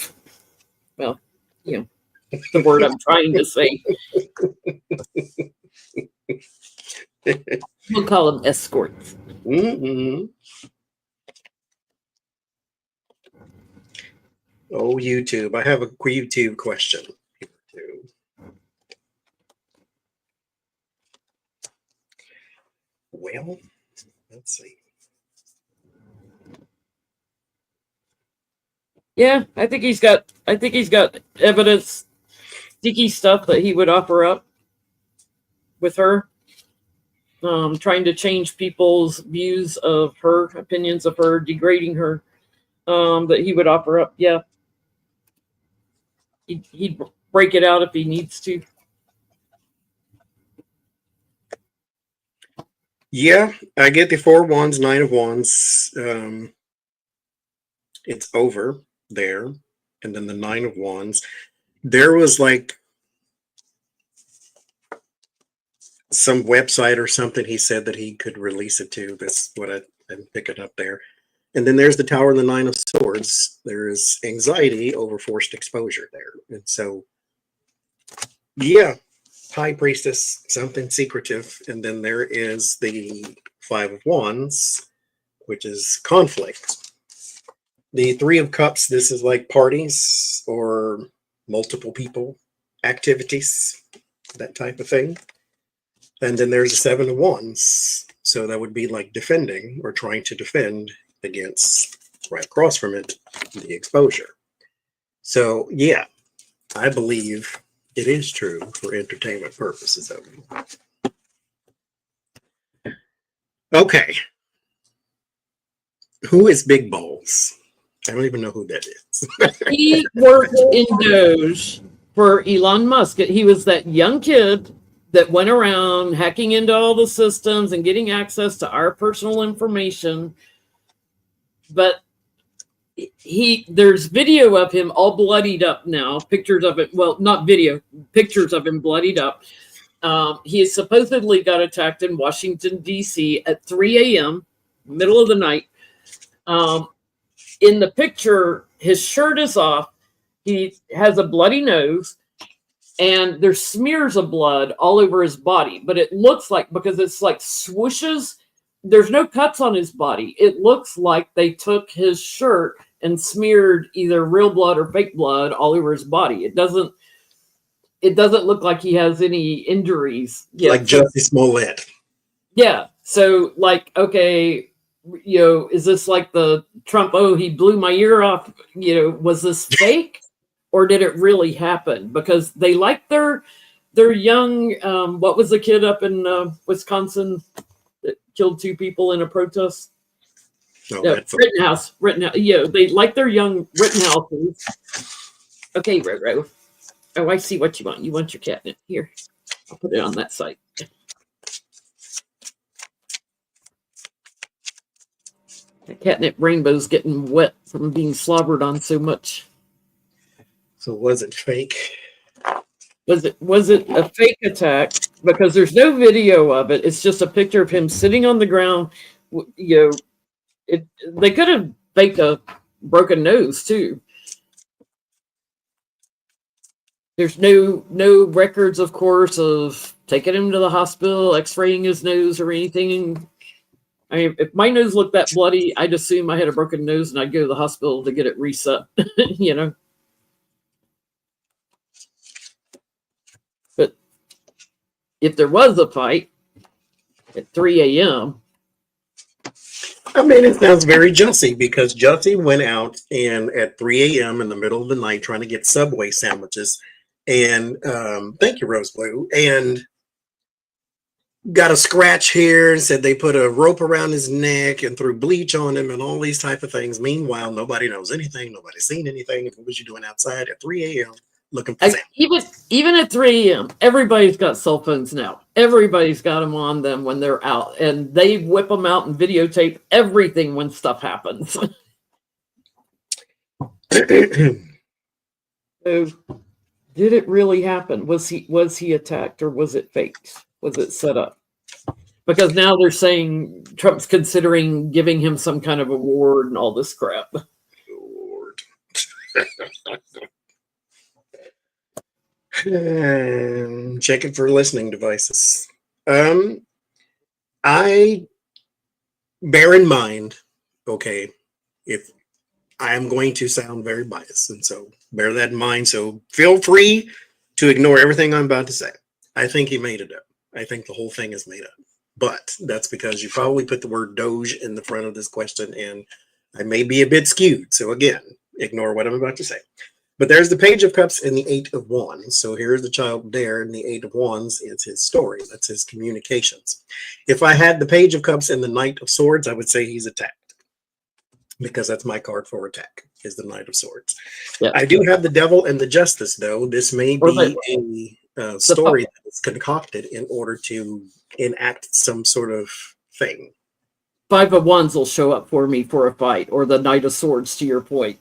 well, you know, the word I'm trying to say. We'll call them escorts. Mm-hmm. Oh, YouTube. I have a YouTube question here too. Well, let's see. Yeah, I think he's got evidence, sticky stuff that he would offer up with her. Trying to change people's views of her, opinions of her, degrading her, that he would offer up. Yeah. He'd break it out if he needs to. Yeah, I get the 4 wands, 9 of wands. It's over there. And then the 9 of wands. There was like some website or something he said that he could release it to. That's what I'm picking up there. And then there's the Tower and the Nine of Swords. There is anxiety over forced exposure there. And so, yeah, High Priestess, something secretive. And then there is the Five of Wands, which is conflict. The Three of Cups, this is like parties or multiple people, activities, that type of thing. And then there's the Seven of Wands. So that would be like defending or trying to defend against, right across from it, the exposure. So, yeah, I believe it is true for entertainment purposes only. Okay. Who is Big Balls? I don't even know who that is. He worked in Doge for Elon Musk. He was that young kid that went around hacking into all the systems and getting access to our personal information. But there's video of him all bloodied up now, pictures of it. Well, not video, pictures of him bloodied up. He supposedly got attacked in Washington, D.C. at 3 a.m., middle of the night. In the picture, his shirt is off. He has a bloody nose, and there's smears of blood all over his body. But it looks like, because it's like swooshes, there's no cuts on his body. It looks like they took his shirt and smeared either real blood or fake blood all over his body. It doesn't look like he has any injuries yet. Like Jussie Smollett. Yeah. So, like, okay, is this like the Trump, oh, he blew my ear off, was this fake or did it really happen? Because they like their young, what was the kid up in Wisconsin that killed 2 people in a protest? Rittenhouse. They like their young Rittenhouses. Okay, Roro. Oh, I see what you want. You want your catnip. Here, I'll put it on that side. The catnip rainbow's getting wet from being slobbered on so much. So was it fake? Was it a fake attack? Because there's no video of it. It's just a picture of him sitting on the ground. They could have faked a broken nose too. There's no records, of course, of taking him to the hospital, x-raying his nose or anything. I mean, if my nose looked that bloody, I'd assume I had a broken nose and I'd go to the hospital to get it reset, But if there was a fight at 3 a.m. I mean, it sounds very Jussie, because Jussie went out and at 3 a.m. in the middle of the night trying to get Subway sandwiches. And thank you, Rose Blue. And got a scratch here and said they put a rope around his neck and threw bleach on him and all these type of things. Meanwhile, nobody knows anything. Nobody's seen anything. What was you doing outside at 3 a.m. looking for sandwiches? Even at 3 a.m., everybody's got cell phones now. Everybody's got them on them when they're out. And they whip them out and videotape everything when stuff happens. So, did it really happen? Was he attacked or was it faked? Was it set up? Because now they're saying Trump's considering giving him some kind of award and all this crap. Lord. Checking for listening devices. I bear in mind, okay, if I am going to sound very biased, and so bear that in mind. So feel free to ignore everything I'm about to say. I think he made it up. I think the whole thing is made up. But that's because you probably put the word Doge in the front of this question, and I may be a bit skewed. So again, ignore what I'm about to say. But there's the Page of Cups and the Eight of Wands. So here's the child there, and the Eight of Wands is his story. That's his communications. If I had the Page of Cups and the Knight of Swords, I would say he's attacked, because that's my card for attack, is the Knight of Swords. Yeah. I do have the Devil and the Justice, though. This may be a story that is concocted in order to enact some sort of thing. 5 of Wands will show up for me for a fight, or the Knight of Swords, to your point.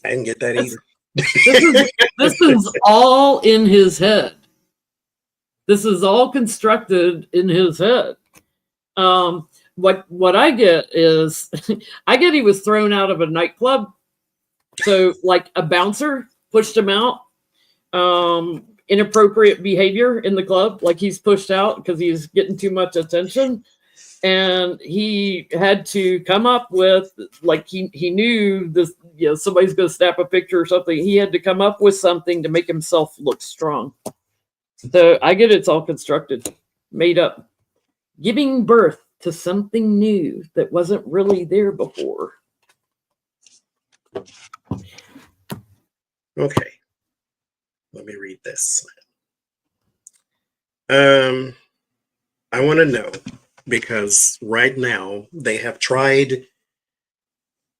I didn't get that either. This is all in his head. This is all constructed in his head. What I get is, I get he was thrown out of a nightclub. So like a bouncer pushed him out. Inappropriate behavior in the club, like he's pushed out because he's getting too much attention. And he had to come up with, like, he knew this, somebody's going to snap a picture or something. He had to come up with something to make himself look strong. So I get it's all constructed, made up, giving birth to something new that wasn't really there before. Okay. Let me read this. I want to know, because right now they have tried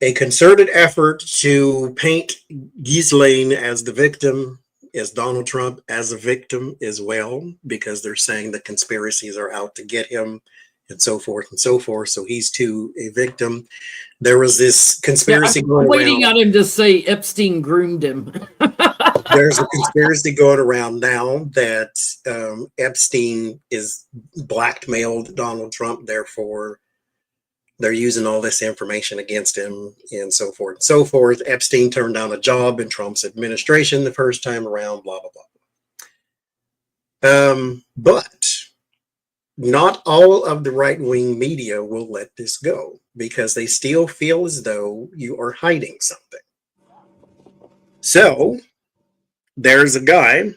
a concerted effort to paint Ghislaine as the victim, as Donald Trump as a victim as well, because they're saying the conspiracies are out to get him and so forth and so forth. So he's too a victim. There was this conspiracy going around. I'm waiting on him to say Epstein groomed him. There's a conspiracy going around now that Epstein is blackmailed Donald Trump, therefore they're using all this information against him and so forth and so forth. Epstein turned down a job in Trump's administration the first time around, blah, blah, blah. But not all of the right-wing media will let this go because they still feel as though you are hiding something. So there's a guy,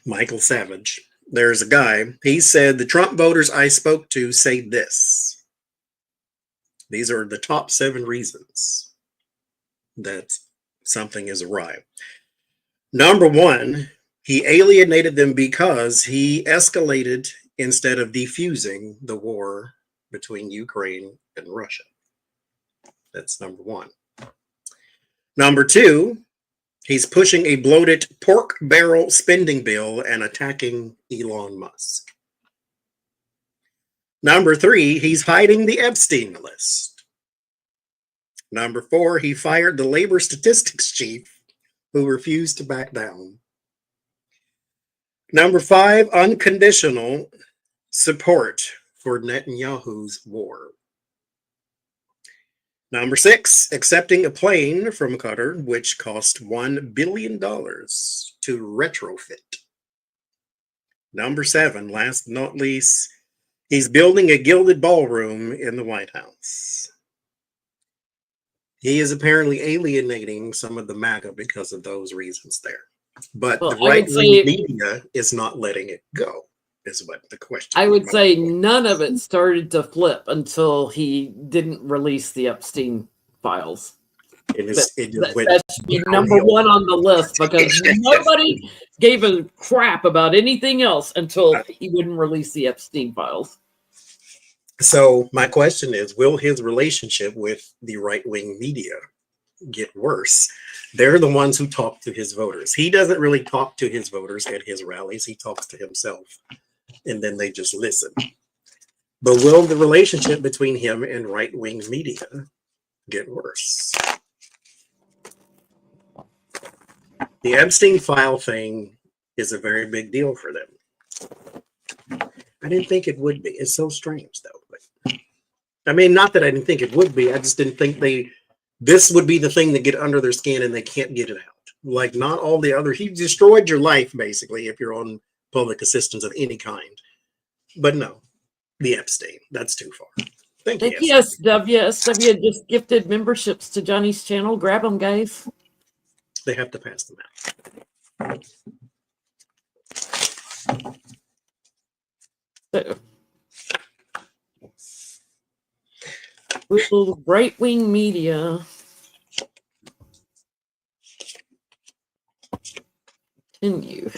Michael Savage. There's a guy, he said, the Trump voters I spoke to say this. These are the top 7 reasons that something is awry. Number 1, he alienated them because he escalated instead of defusing the war between Ukraine and Russia. That's number 1. Number 2, he's pushing a bloated pork barrel spending bill and attacking Elon Musk. Number 3, he's hiding the Epstein list. Number 4, he fired the labor statistics chief who refused to back down. Number 5, unconditional support for Netanyahu's war. Number 6, accepting a plane from Qatar, which cost $1 billion to retrofit. Number 7, last but not least, he's building a gilded ballroom in the White House. He is apparently alienating some of the MAGA because of those reasons there. But the right-wing media is not letting it go, is what the question is. I would say none of it started to flip until he didn't release the Epstein files. That should be number 1 on the list because nobody gave a crap about anything else until he wouldn't release the Epstein files. So my question is, will his relationship with the right-wing media get worse? They're the ones who talk to his voters. He doesn't really talk to his voters at his rallies. He talks to himself, and then they just listen. But will the relationship between him and right-wing media get worse? The Epstein file thing is a very big deal for them. I didn't think it would be. It's so strange, though. I mean, not that I didn't think it would be. I just didn't think this would be the thing that get under their skin and they can't get it out. Like, not all the other. He destroyed your life, basically, if you're on public assistance of any kind. But no, the Epstein. That's too far. Thank you. SW just gifted memberships to Johnny's channel. Grab them, guys. They have to pass them out. So, will right-wing media continue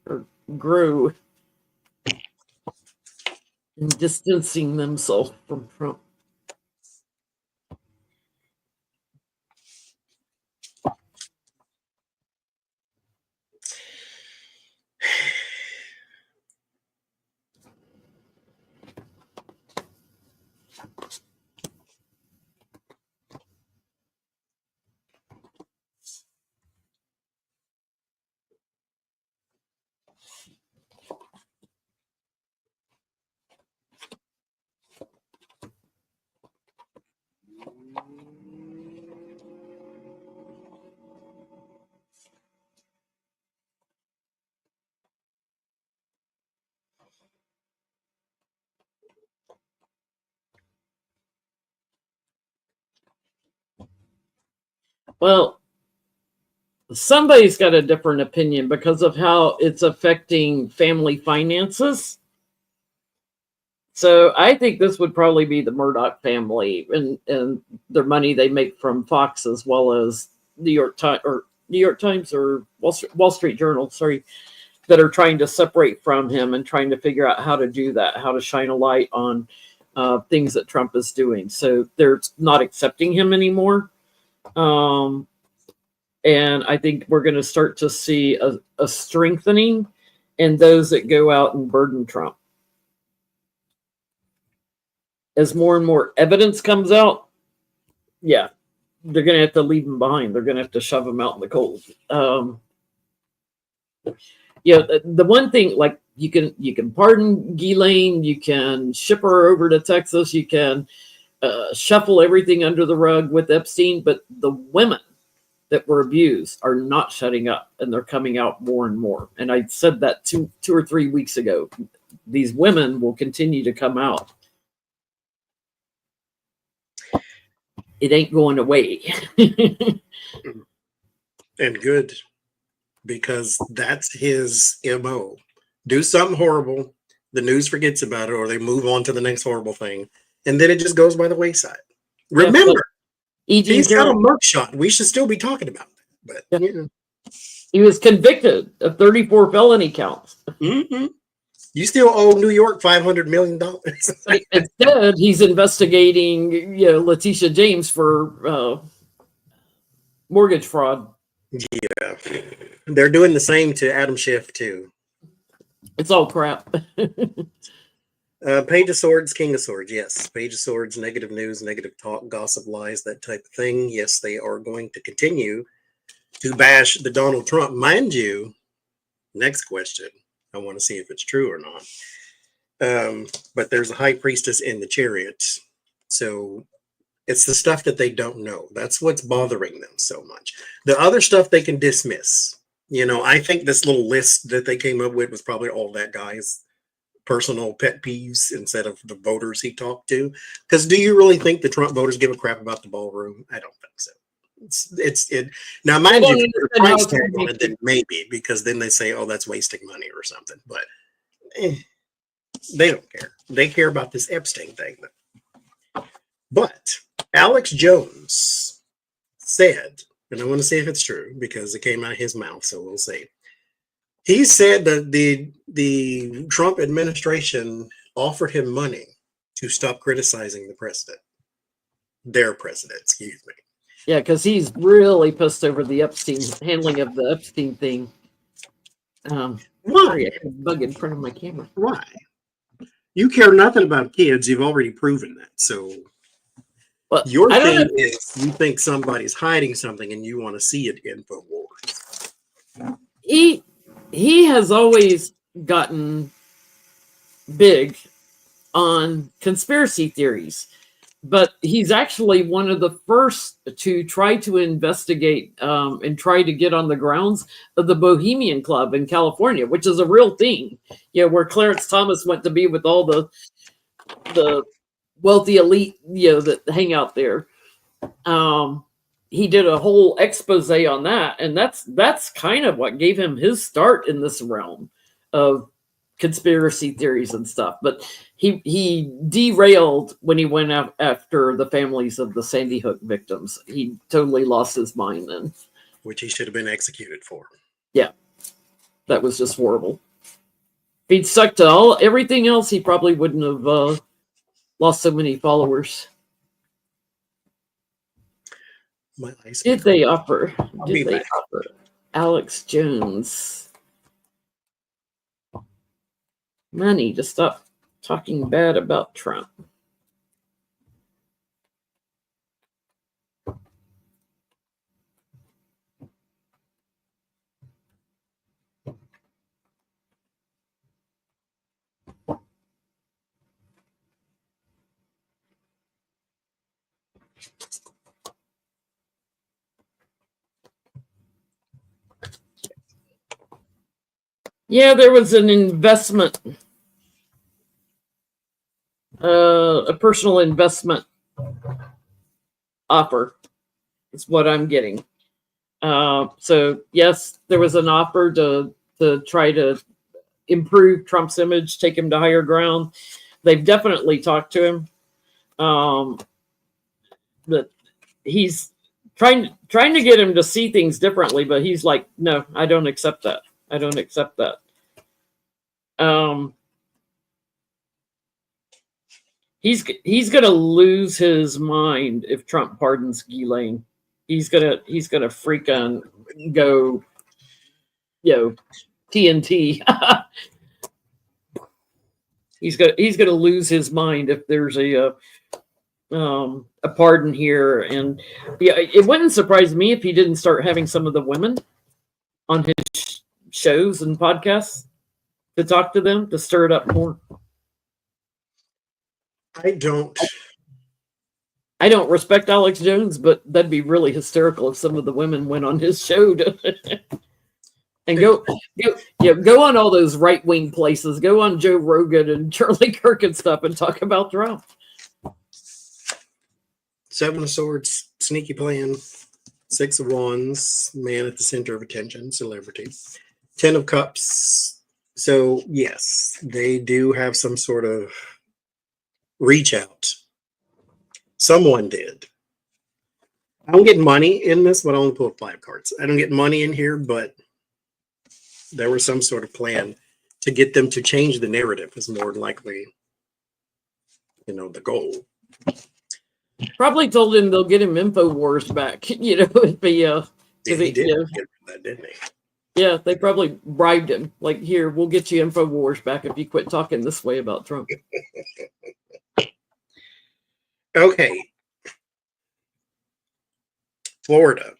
or grow in distancing themselves from Trump? Well, somebody's got a different opinion because of how it's affecting family finances. So I think this would probably be the Murdoch family and their money they make from Fox, as well as New York Times or Wall Street Journal, sorry, that are trying to separate from him and trying to figure out how to do that, how to shine a light on things that Trump is doing. So they're not accepting him anymore. And I think we're going to start to see a strengthening in those that go out and burden Trump. As more and more evidence comes out, yeah, they're going to have to leave him behind. They're going to have to shove him out in the cold. The one thing, like, you can pardon Ghislaine, you can ship her over to Texas, you can shuffle everything under the rug with Epstein, but the women that were abused are not shutting up, and they're coming out more and more. And I said that two or 3 weeks ago. These women will continue to come out. It ain't going away. And good, because that's his MO. Do something horrible, the news forgets about it, or they move on to the next horrible thing, and then it just goes by the wayside. Remember, he's got a mugshot. We should still be talking about that. But he was convicted of 34 felony counts. Mm-hmm. You still owe New York $500 million. Instead, he's investigating, Letitia James for mortgage fraud. Yeah, they're doing the same to Adam Schiff too. It's all crap. Page of Swords, King of Swords. Yes, Page of Swords. Negative news, negative talk, gossip, lies, that type of thing. Yes, they are going to continue to bash the Donald Trump. Mind you, next question. I want to see if it's true or not. But there's a high priestess in the chariot. So it's the stuff that they don't know. That's what's bothering them so much. The other stuff they can dismiss. I think this little list that they came up with was probably all that guy's personal pet peeves instead of the voters he talked to. Because do you really think the Trump voters give a crap about the ballroom? I don't think so. Now, mind you, if there's a price tag on it, then maybe, because then they say, oh, that's wasting money or something. But they don't care. They care about this Epstein thing. But Alex Jones said, and I want to see if it's true because it came out of his mouth, so we'll see. He said that the Trump administration offered him money to stop criticizing the president. Their president, excuse me. Yeah, because he's really pissed over the Epstein handling of the Epstein thing. Why? Sorry, I had a bug in front of my camera. Why? You care nothing about kids. You've already proven that. So your thing is you think somebody's hiding something and you want to see it in InfoWars. He has always gotten big on conspiracy theories. But he's actually one of the first to try to investigate and try to get on the grounds of the Bohemian Club in California, which is a real thing. Where Clarence Thomas went to be with all the wealthy elite, that hang out there. He did a whole expose on that, and that's kind of what gave him his start in this realm of conspiracy theories and stuff. But he derailed when he went after the families of the Sandy Hook victims. He totally lost his mind then. Which he should have been executed for. Yeah. That was just horrible. If he'd stuck to everything else, he probably wouldn't have lost so many followers. Did they offer Alex Jones money to stop talking bad about Trump? Yeah, there was an investment, a personal investment offer. Is what I'm getting. So yes, there was an offer to try to improve Trump's image, take him to higher ground. They've definitely talked to him. That he's trying to get him to see things differently, but he's like, no, I don't accept that. I don't accept that. He's gonna lose his mind if Trump pardons Ghislaine. He's gonna freaking go, TNT. he's gonna lose his mind if there's a pardon here. And yeah, it wouldn't surprise me if he didn't start having some of the women on his shows and podcasts to talk to them, to stir it up more. I don't respect Alex Jones, but that'd be really hysterical if some of the women went on his show and go on all those right-wing places. Go on Joe Rogan and Charlie Kirk and stuff and talk about Trump. Seven of Swords, sneaky plan. Six of Wands, man at the center of attention, celebrity. 10 of Cups. So yes, they do have some sort of reach out. Someone did. I don't get money in this, but I only pulled 5 cards. I don't get money in here, but there was some sort of plan to get them to change the narrative is more than likely, the goal. Probably told him they'll get him InfoWars back. It'd be He did get that, didn't he? Yeah, they probably bribed him. Like, here, we'll get you InfoWars back if you quit talking this way about Trump. Okay. Florida.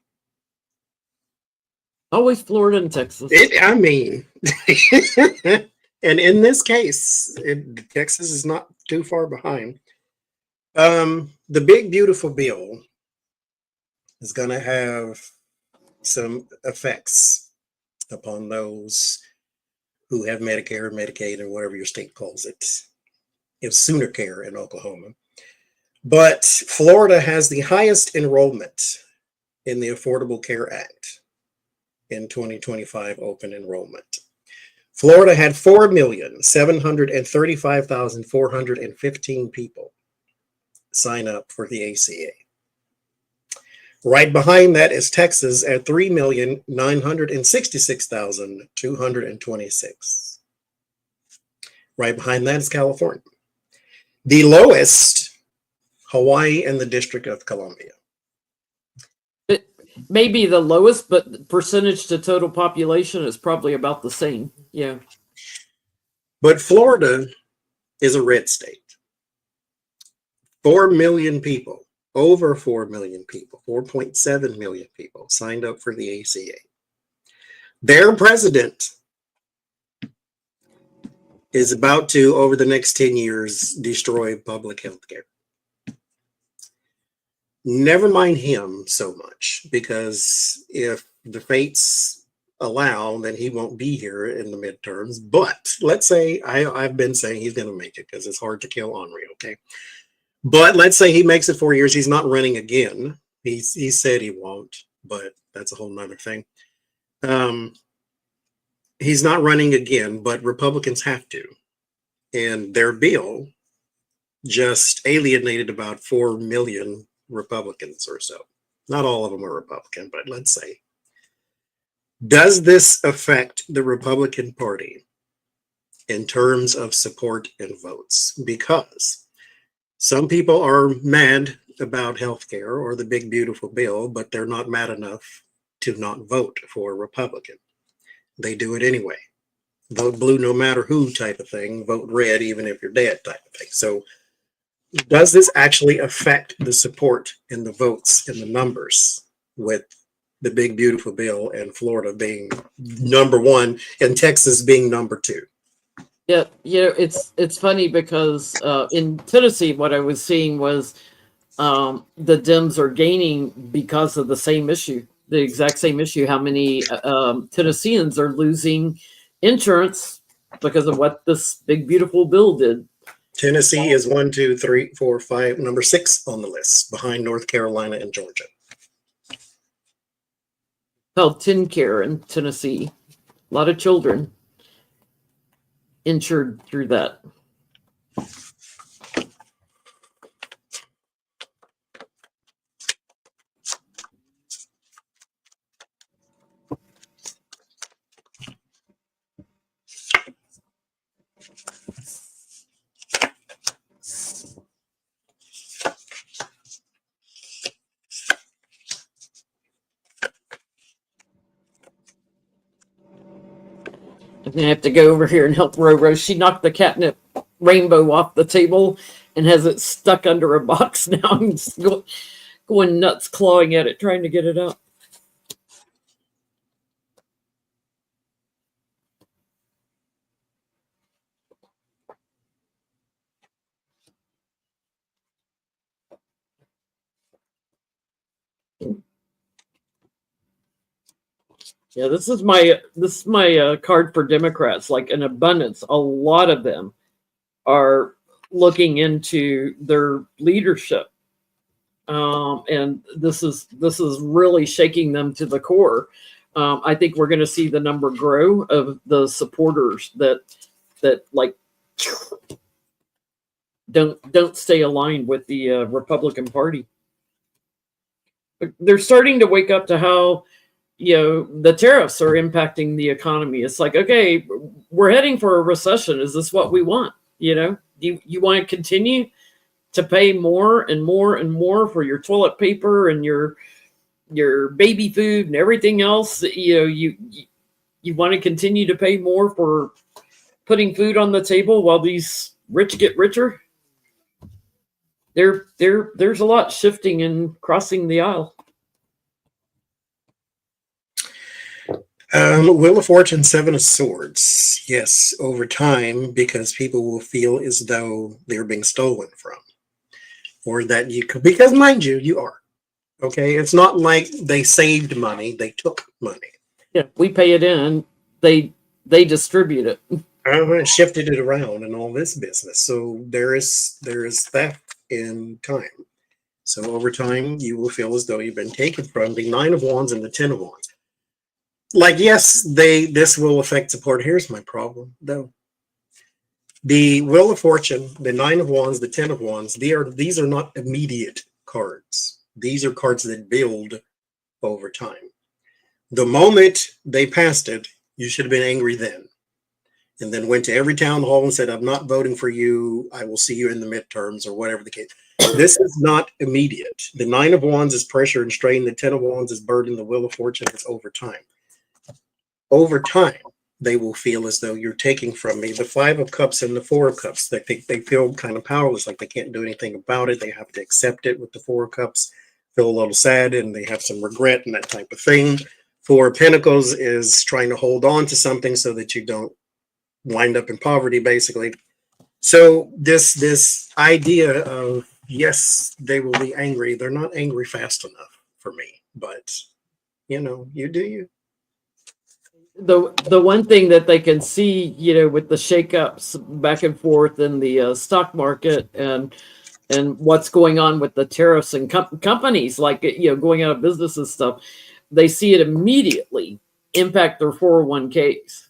Always Florida and Texas. And in this case, Texas is not too far behind. The big beautiful bill is going to have some effects upon those who have Medicare, Medicaid, and whatever your state calls it. It's Sooner Care in Oklahoma. But Florida has the highest enrollment in the Affordable Care Act in 2025 open enrollment. Florida had 4,735,415 people sign up for the ACA. Right behind that is Texas at 3,966,226. Right behind that is California. The lowest, Hawaii and the District of Columbia. It may be the lowest, but percentage to total population is probably about the same. Yeah. But Florida is a red state. 4 million people, over 4 million people, 4.7 million people signed up for the ACA. Their president is about to, over the next 10 years, destroy public health care. Never mind him so much, because if the fates allow, then he won't be here in the midterms. But let's say, I've been saying he's going to make it because it's hard to kill Henri, okay? But let's say he makes it 4 years. He's not running again. He said he won't, but that's a whole nother thing. He's not running again, but Republicans have to. And their bill just alienated about 4 million Republicans or so. Not all of them are Republican, but let's say. Does this affect the Republican Party in terms of support and votes? Because some people are mad about healthcare or the big beautiful bill, but they're not mad enough to not vote for a Republican. They do it anyway. Vote blue no matter who type of thing. Vote red even if you're dead type of thing. So does this actually affect the support and the votes and the numbers with the big beautiful bill and Florida being number 1 and Texas being number 2? Yeah, it's funny because in Tennessee, what I was seeing was the Dems are gaining because of the same issue, the exact same issue. How many Tennesseans are losing insurance because of what this big beautiful bill did? Tennessee is 1, 2, 3, 4, 5, number 6 on the list, behind North Carolina and Georgia. Called TennCare in Tennessee. A lot of children insured through that. I'm gonna have to go over here and help Roro. She knocked the catnip rainbow off the table and has it stuck under a box now. I'm just going nuts, clawing at it, trying to get it out. Yeah, this is my card for Democrats. Like an abundance, a lot of them are looking into their leadership, and this is really shaking them to the core. I think we're going to see the number grow of the supporters that like don't stay aligned with the Republican Party. They're starting to wake up to how, the tariffs are impacting the economy. It's like, okay, we're heading for a recession. Is this what we want? Do you want to continue to pay more and more and more for your toilet paper and your baby food and everything else? You want to continue to pay more for putting food on the table while these rich get richer? There's a lot shifting and crossing the aisle. Wheel of Fortune, Seven of Swords. Yes, over time, because people will feel as though they're being stolen from, or that you could, because mind you, you are. Okay, it's not like they saved money; they took money. Yeah, we pay it in. They distribute it. Shifted it around and all this business. So there is theft in time. So over time, you will feel as though you've been taken from. The Nine of Wands and the Ten of Wands. Like, yes, this will affect support. Here's my problem, though. The Wheel of Fortune, the Nine of Wands, the Ten of Wands, these are not immediate cards. These are cards that build over time. The moment they passed it, you should have been angry then. And then went to every town hall and said, I'm not voting for you. I will see you in the midterms, or whatever the case. This is not immediate. The Nine of Wands is pressure and strain. The Ten of Wands is burden. The Wheel of Fortune is over time. Over time, they will feel as though you're taking from me. The Five of Cups and the Four of Cups, they feel kind of powerless, like they can't do anything about it. They have to accept it with the Four of Cups, feel a little sad, and they have some regret and that type of thing. Four of Pentacles is trying to hold on to something so that you don't wind up in poverty, basically. So this idea of, yes, they will be angry. They're not angry fast enough for me, but you do you. The one thing that they can see, with the shakeups back and forth in the stock market and what's going on with the tariffs and companies like going out of business and stuff, they see it immediately impact their 401ks.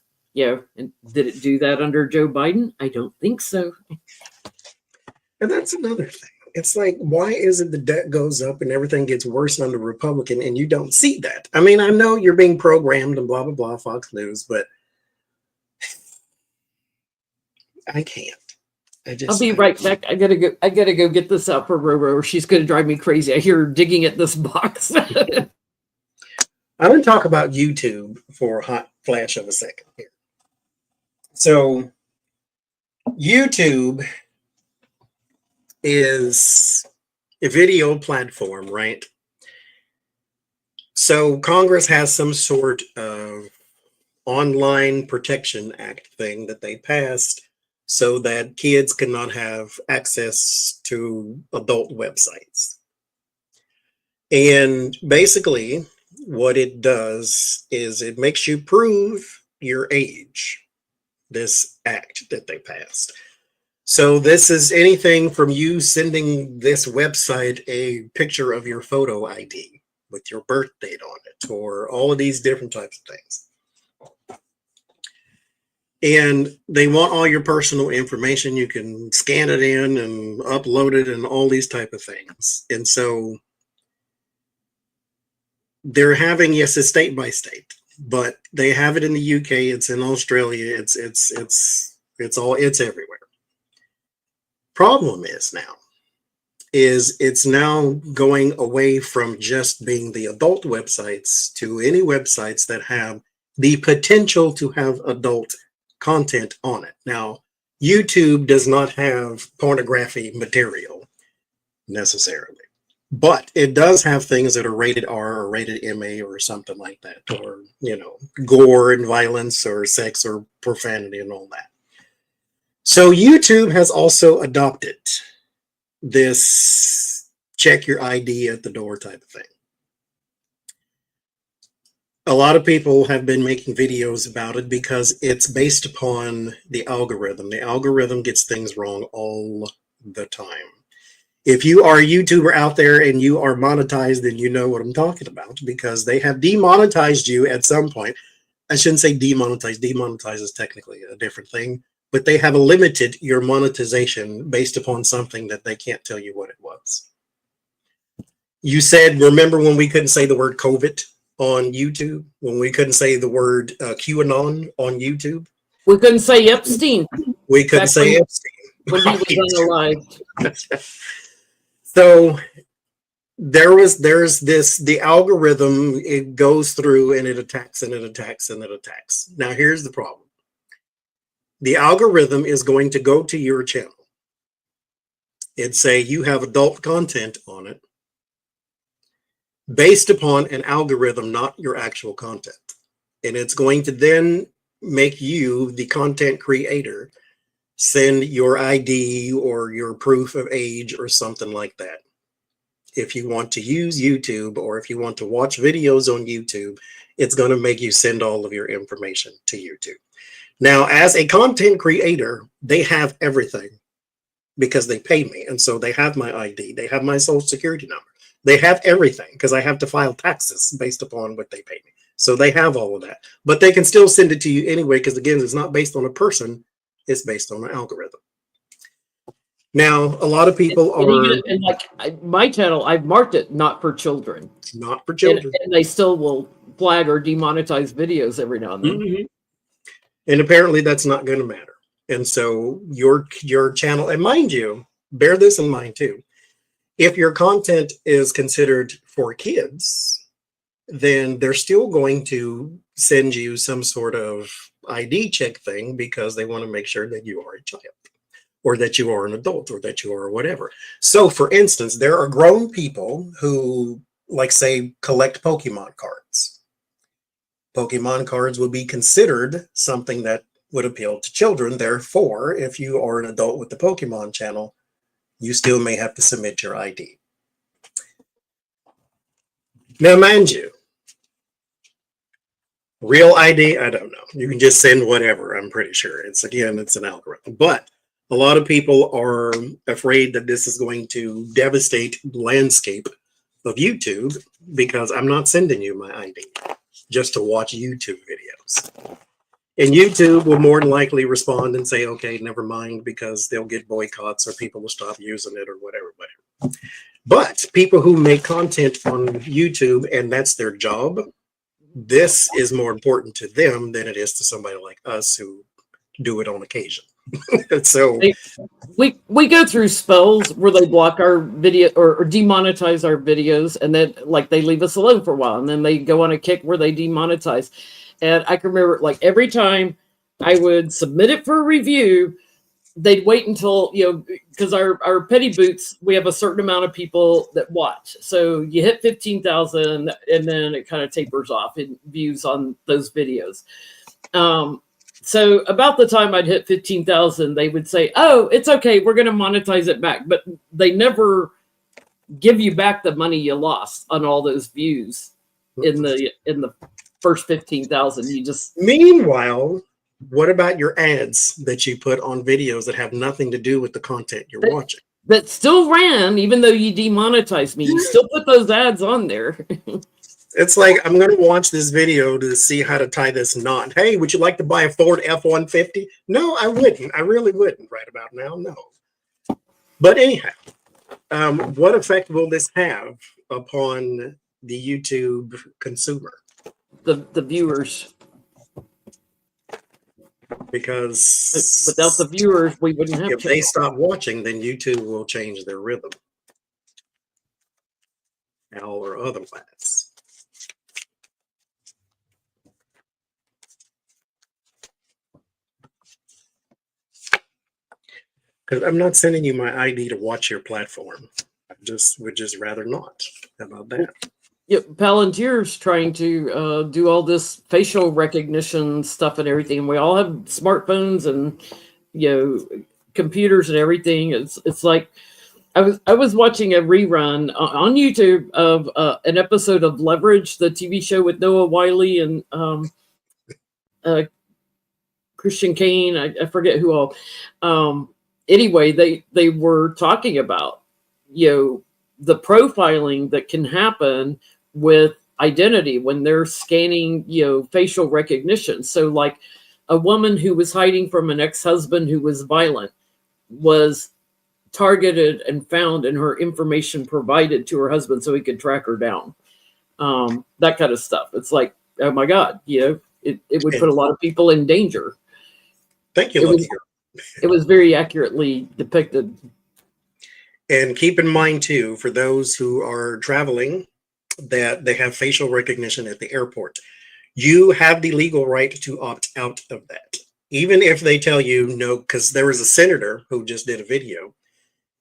And did it do that under Joe Biden? I don't think so. And that's another thing. It's like, why is it the debt goes up and everything gets worse under Republican and you don't see that? I mean, I know you're being programmed and blah, blah, blah, Fox News, but I can't. I'll be right back. I gotta go get this out for Roro, or she's gonna drive me crazy. I hear her digging at this box. I'm going to talk about YouTube for a hot flash of a second here. So YouTube is a video platform, right? So Congress has some sort of online protection act thing that they passed so that kids cannot have access to adult websites. And basically what it does is it makes you prove your age, this act that they passed. So this is anything from you sending this website a picture of your photo ID, with your birth date on it, or all of these different types of things. And they want all your personal information. You can scan it in and upload it and all these type of things. And so they're having, yes, it's state by state, but they have it in the UK, it's in Australia, it's everywhere. Problem is it's now going away from just being the adult websites to any websites that have the potential to have adult content on it. Now, YouTube does not have pornography material necessarily, but it does have things that are rated R or rated MA or something like that, or, you know, gore and violence or sex or profanity and all that. So YouTube has also adopted this check your ID at the door type of thing. A lot of people have been making videos about it because it's based upon the algorithm. The algorithm gets things wrong all the time. If you are a YouTuber out there and you are monetized, then you know what I'm talking about, because they have demonetized you at some point. I shouldn't say demonetized. Demonetized is technically a different thing, but they have limited your monetization based upon something that they can't tell you what it was. You said, remember when we couldn't say the word COVID on YouTube? When we couldn't say the word QAnon on YouTube? We couldn't say Epstein. We couldn't say Epstein. When he was unalive. So there's this, the algorithm, it goes through and it attacks and it attacks and it attacks. Now here's the problem. The algorithm is going to go to your channel and say you have adult content on it based upon an algorithm, not your actual content. And it's going to then make you, the content creator, send your ID or your proof of age or something like that. If you want to use YouTube or if you want to watch videos on YouTube, it's going to make you send all of your information to YouTube. Now, as a content creator, they have everything because they pay me. And so they have my ID, they have my social security number, they have everything because I have to file taxes based upon what they pay me. So they have all of that, but they can still send it to you anyway, because again, it's not based on a person, it's based on an algorithm. Now, a lot of people are, and like my channel, I've marked it not for children. Not for children. And they still will flag or demonetize videos every now and then. Mm-hmm. And apparently that's not going to matter. And so your channel, and mind you, bear this in mind too, if your content is considered for kids, then they're still going to send you some sort of ID check thing because they want to make sure that you are a child or that you are an adult or that you are whatever. So for instance, there are grown people who, like, say, collect Pokemon cards. Pokemon cards would be considered something that would appeal to children. Therefore, if you are an adult with the Pokemon channel, you still may have to submit your ID. Now, mind you, real ID, I don't know. You can just send whatever, I'm pretty sure. It's an algorithm. But a lot of people are afraid that this is going to devastate the landscape of YouTube because I'm not sending you my ID just to watch YouTube videos. And YouTube will more than likely respond and say, okay, never mind, because they'll get boycotts or people will stop using it or whatever. But people who make content on YouTube and that's their job, this is more important to them than it is to somebody like us who do it on occasion. So we go through spells where they block our video or demonetize our videos, and then like they leave us alone for a while, and then they go on a kick where they demonetize. And I can remember, like, every time I would submit it for a review, they'd wait until, you know, because our petty boots, we have a certain amount of people that watch. So you hit 15,000 and then it kind of tapers off in views on those videos. So about the time I'd hit 15,000, they would say, oh, it's okay, we're going to monetize it back. But they never give you back the money you lost on all those views in the first 15,000. You just... Meanwhile, what about your ads that you put on videos that have nothing to do with the content you're watching? that still ran, even though you demonetized me. You still put those ads on there. It's like, I'm going to watch this video to see how to tie this knot. Hey, would you like to buy a Ford F-150? No, I wouldn't. I really wouldn't right about now. No. But anyhow, what effect will this have upon the YouTube consumer? The viewers. Because without the viewers, we wouldn't have. If they stop watching, then YouTube will change their rhythm, or otherwise. Because I'm not sending you my ID to watch your platform. I would just rather not. How about that? Yeah, Palantir's trying to do all this facial recognition stuff and everything. And we all have smartphones and computers and everything. It's like I was watching a rerun on YouTube of an episode of Leverage, the TV show with Noah Wiley and Christian Kane. I forget who all. Anyway, they were talking about the profiling that can happen with identity when they're scanning facial recognition. So like a woman who was hiding from an ex-husband who was violent was targeted and found, and her information provided to her husband so he could track her down. That kind of stuff. It's like, oh my God, it would put a lot of people in danger. Thank you. It was very accurately depicted. And keep in mind too, for those who are traveling, that they have facial recognition at the airport. You have the legal right to opt out of that. Even if they tell you no, because there was a senator who just did a video.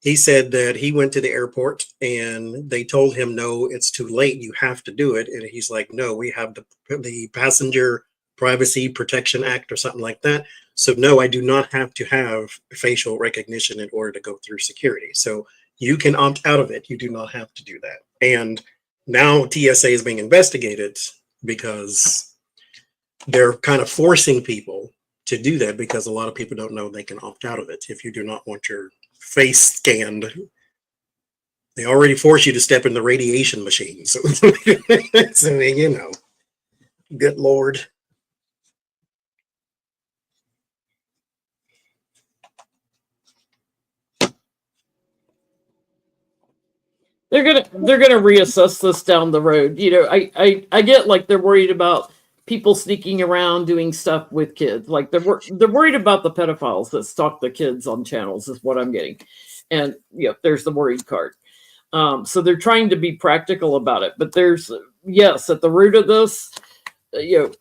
He said that he went to the airport and they told him, no, it's too late. You have to do it. And he's like, no, we have the Passenger Privacy Protection Act or something like that. So no, I do not have to have facial recognition in order to go through security. So you can opt out of it. You do not have to do that. And now TSA is being investigated because they're kind of forcing people to do that, because a lot of people don't know they can opt out of it if you do not want your face scanned. They already force you to step in the radiation machine. So, good Lord. They're gonna reassess this down the road. I get like they're worried about people sneaking around doing stuff with kids. Like they're worried about the pedophiles that stalk the kids on channels is what I'm getting. And there's the worried card. So they're trying to be practical about it. But there's, yes, at the root of this,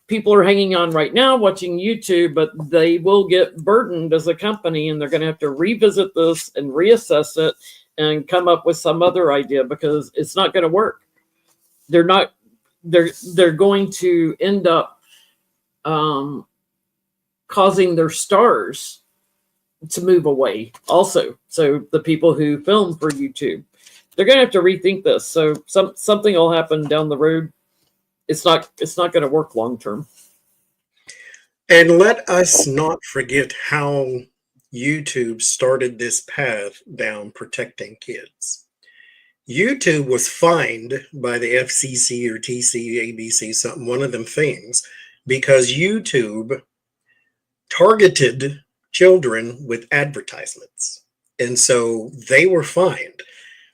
people are hanging on right now watching YouTube, but they will get burdened as a company, and they're going to have to revisit this and reassess it and come up with some other idea, because it's not going to work. They're going to end up causing their stars to move away also. So the people who film for YouTube, they're going to have to rethink this. So something will happen down the road. It's not going to work long term. And let us not forget how YouTube started this path down protecting kids. YouTube was fined by the FCC or TC, ABC, something, one of them things, because YouTube targeted children with advertisements. And so they were fined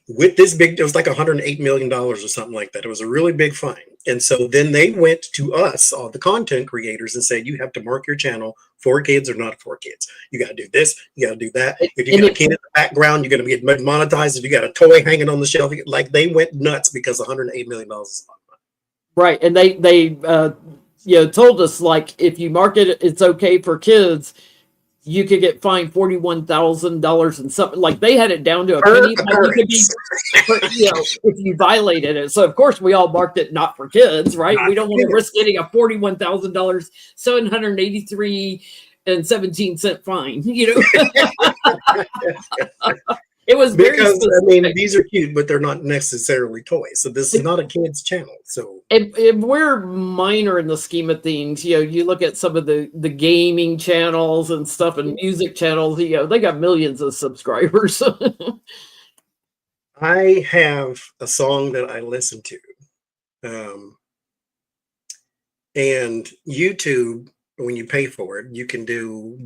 with this big, it was like $108 million or something like that. It was a really big fine. And so then they went to us, all the content creators, and said, you have to mark your channel for kids or not for kids. You got to do this, you got to do that. If you got a kid in the background, you're going to get monetized. If you got a toy hanging on the shelf, like they went nuts because $108 million is a lot of money. Right. And they told us, like, if you mark it, it's okay for kids, you could get fined $41,000 and something. Like they had it down to a penny. If you violated it. So of course we all marked it not for kids, right? We don't want to risk getting a $41,000, $783.17 fine. It was very Because I mean, specific. these are cute, but they're not necessarily toys. So this is not a kid's channel. So And we're minor in the scheme of things. You look at some of the gaming channels and stuff and music channels, they got millions of subscribers. I have a song that I listen to. And YouTube, when you pay for it, you can do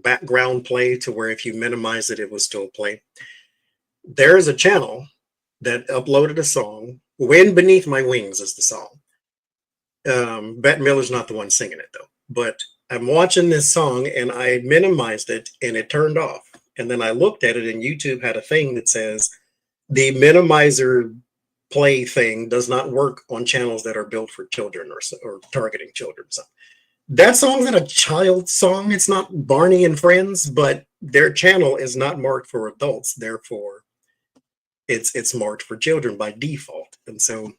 background play to where if you minimize it, it will still play. There is a channel that uploaded a song. Wind Beneath My Wings is the song. Bette Miller's not the one singing it though, but I'm watching this song and I minimized it and it turned off. And then I looked at it and YouTube had a thing that says the minimizer play thing does not work on channels that are built for children or targeting children. So that song's not a child song. It's not Barney and Friends, but their channel is not marked for adults. Therefore, it's marked for children by default. And so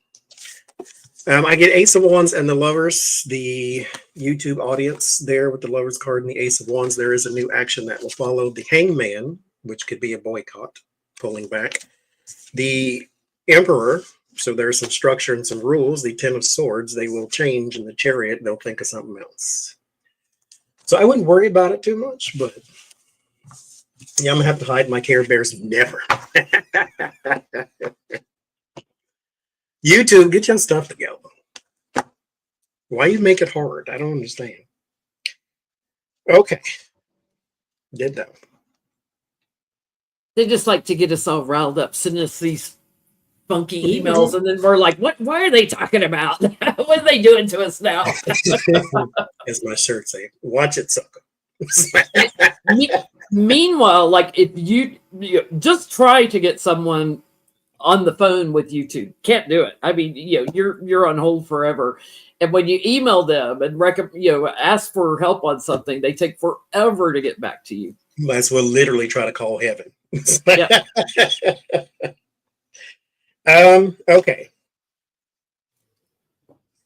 I get Ace of Wands and the Lovers, the YouTube audience there with the Lovers card and the Ace of Wands. There is a new action that will follow. The Hangman, which could be a boycott, pulling back. The Emperor, so there's some structure and some rules. The Ten of Swords, they will change, and the Chariot, they'll think of something else. So I wouldn't worry about it too much, but yeah, I'm gonna have to hide my Care Bears. Never. YouTube, get your stuff together. Why you make it hard? I don't understand. Okay. Did that. They just like to get us all riled up, sending us these funky emails, and then we're like, "What? Why are they talking about? What are they doing to us now?" As my shirt say, watch it, sucker. Meanwhile, like if you just try to get someone on the phone with YouTube, can't do it. I mean, you're on hold forever, and when you email them and ask for help on something, they take forever to get back to you. Might as well literally try to call heaven. Yeah. Okay.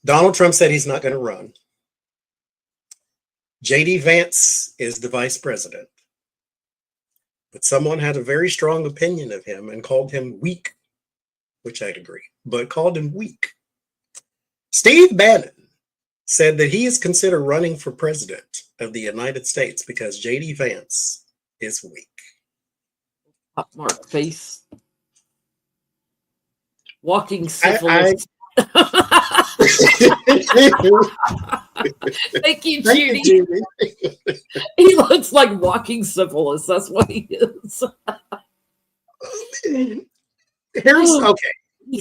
Donald Trump said he's not going to run. JD Vance is the vice president. But someone had a very strong opinion of him and called him weak, which I'd agree, but called him weak. Steve Bannon said that he is considered running for president of the United States because JD Vance is weak. Hot mark face. Walking syphilis. Thank you, Judy. He looks like walking syphilis. That's what he is. Here's okay.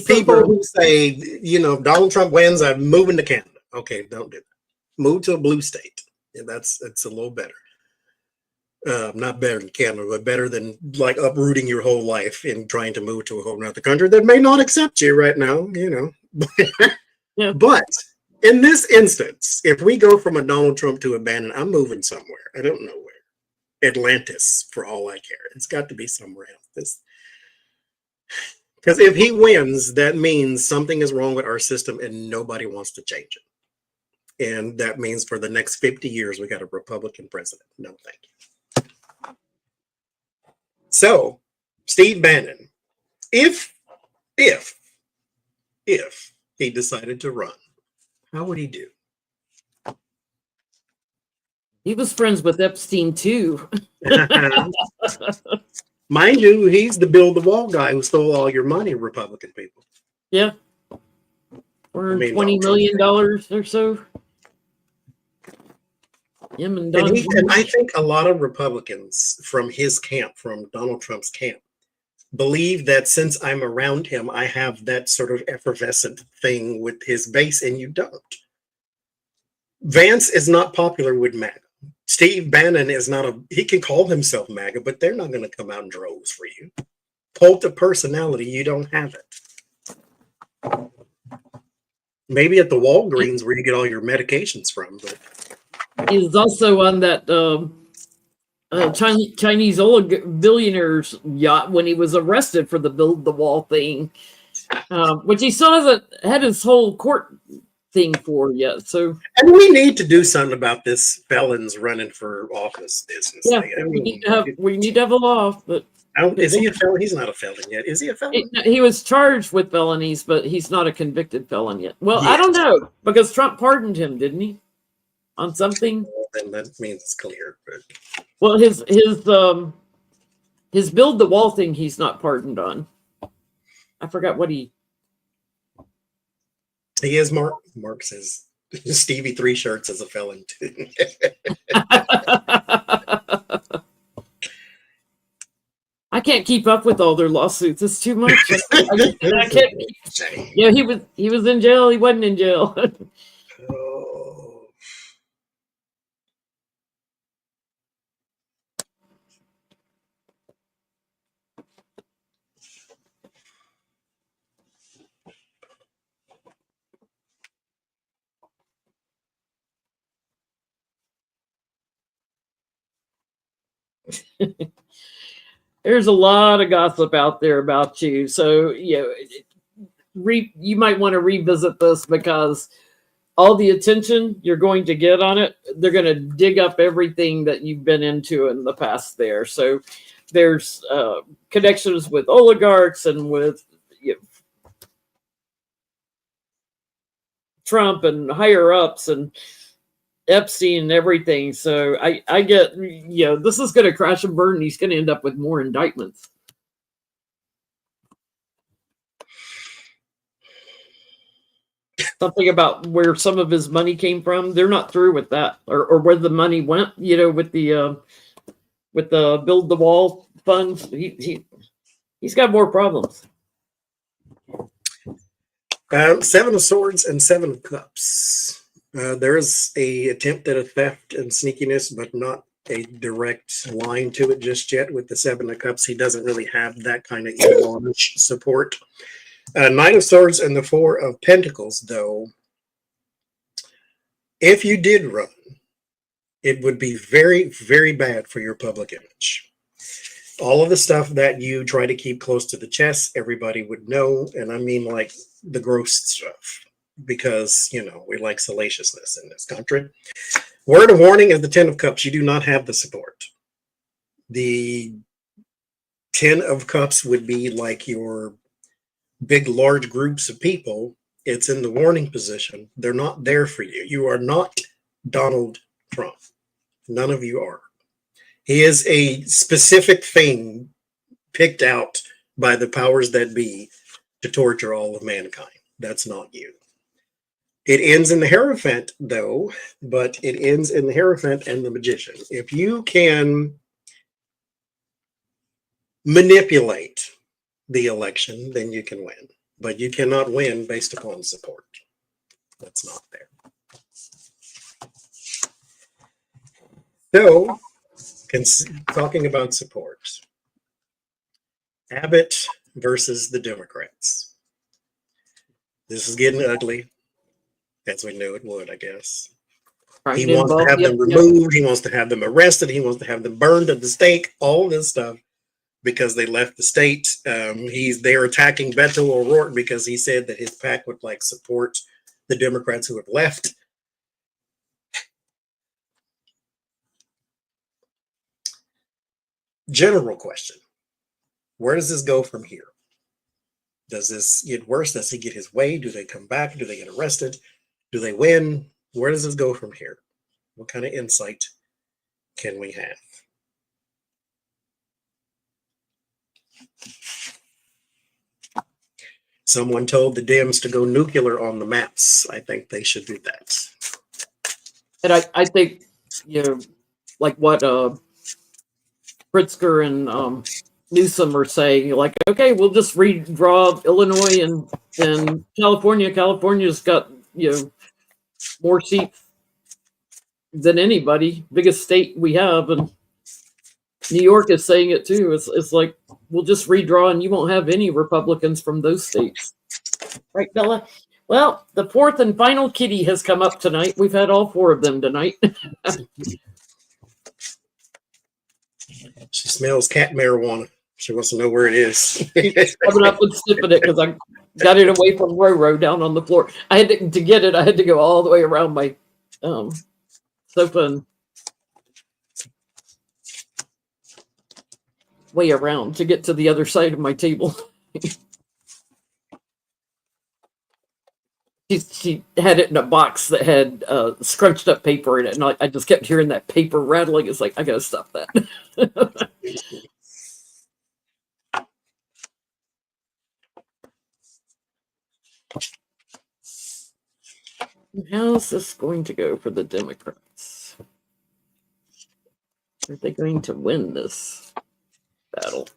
People who say, Donald Trump wins, I'm moving to Canada. Okay, don't do that. Move to a blue state. Yeah, it's a little better. Not better than Canada, but better than like uprooting your whole life and trying to move to a whole other country that may not accept you right now, Yeah. But in this instance, if we go from a Donald Trump to a Bannon, I'm moving somewhere. I don't know where. Atlantis, for all I care. It's got to be somewhere else. Because if he wins, that means something is wrong with our system and nobody wants to change it. And that means for the next 50 years, we got a Republican president. No, thank you. So, Steve Bannon, if he decided to run, how would he do? He was friends with Epstein too. Mind you, he's the build the wall guy who stole all your money, Republican people. Yeah. Or $20 million or so. Him and Don. And I think a lot of Republicans from his camp, from Donald Trump's camp, believe that since I'm around him, I have that sort of effervescent thing with his base, and you don't. Vance is not popular with MAGA. Steve Bannon is not he can call himself MAGA, but they're not going to come out in droves for you. Cult of personality, you don't have it. Maybe at the Walgreens where you get all your medications from, but he's also on that Chinese oil billionaire's yacht when he was arrested for the build the wall thing, which he still hasn't had his whole court thing for yet. So, and we need to do something about this felons running for office business. Yeah, we need to have a law, but Is he a felon? He's not a felon yet. Is he a felon? He was charged with felonies, but he's not a convicted felon yet. Well, Yes. I don't know, because Trump pardoned him, didn't he? On something. Well, then that means it's clear. But Well, his build the wall thing, he's not pardoned on. I forgot what he is. Mark says Stevie 3 shirts as a felon too. I can't keep up with all their lawsuits. It's too much. I can't. Yeah, he was in jail. He wasn't in jail. Oh. There's a lot of gossip out there about you. So, you might want to revisit this, because all the attention you're going to get on it, they're going to dig up everything that you've been into in the past there. So there's connections with oligarchs and with Trump and higher ups and Epstein and everything. So I get, this is going to crash and burn. He's going to end up with more indictments. Something about where some of his money came from. They're not through with that, or where the money went, with the build the wall funds. He's got more problems. 7 of Swords and 7 of Cups. There is a attempt at a theft and sneakiness, but not a direct line to it just yet. With the 7 of Cups, he doesn't really have that kind of launch support. 9 of Swords and the 4 of Pentacles, though, if you did run, it would be very, very bad for your public image. All of the stuff that you try to keep close to the chest, everybody would know. And I mean, like, the gross stuff, because, we like salaciousness in this country. Word of warning is the 10 of Cups. You do not have the support. The 10 of Cups would be like your big, large groups of people. It's in the warning position. They're not there for you. You are not Donald Trump. None of you are. He is a specific thing picked out by the powers that be to torture all of mankind. That's not you. It ends in the Hierophant, though, but it ends in the Hierophant and the Magician. If you can manipulate the election, then you can win. But you cannot win based upon support. That's not there. So, talking about support, Abbott versus the Democrats. This is getting ugly, as we knew it would, I guess. Right, he wants to have them removed. He wants to have them arrested. He wants to have them burned at the stake, all this stuff, because they left the state. They're attacking Beto O'Rourke because he said that his PAC would support the Democrats who have left. General question. Where does this go from here? Does this get worse? Does he get his way? Do they come back? Do they get arrested? Do they win? Where does this go from here? What kind of insight can we have? Someone told the Dems to go nuclear on the maps. I think they should do that. And I think, like what Pritzker and Newsom are saying, okay, we'll just redraw Illinois and California. California's got, more seats than anybody, biggest state we have. And New York is saying it too. It's like, we'll just redraw and you won't have any Republicans from those states. Right, Bella? Well, the 4th and final kitty has come up tonight. We've had all 4 of them tonight. She smells cat marijuana. She wants to know where it is. She's coming up and sniffing it because I got it away from Roro down on the floor. I had to get it. I had to go all the way around my sofa and way around to get to the other side of my table. She had it in a box that had scrunched up paper in it, and I just kept hearing that paper rattling. It's like, I gotta stop that. How's this going to go for the Democrats? Are they going to win this battle?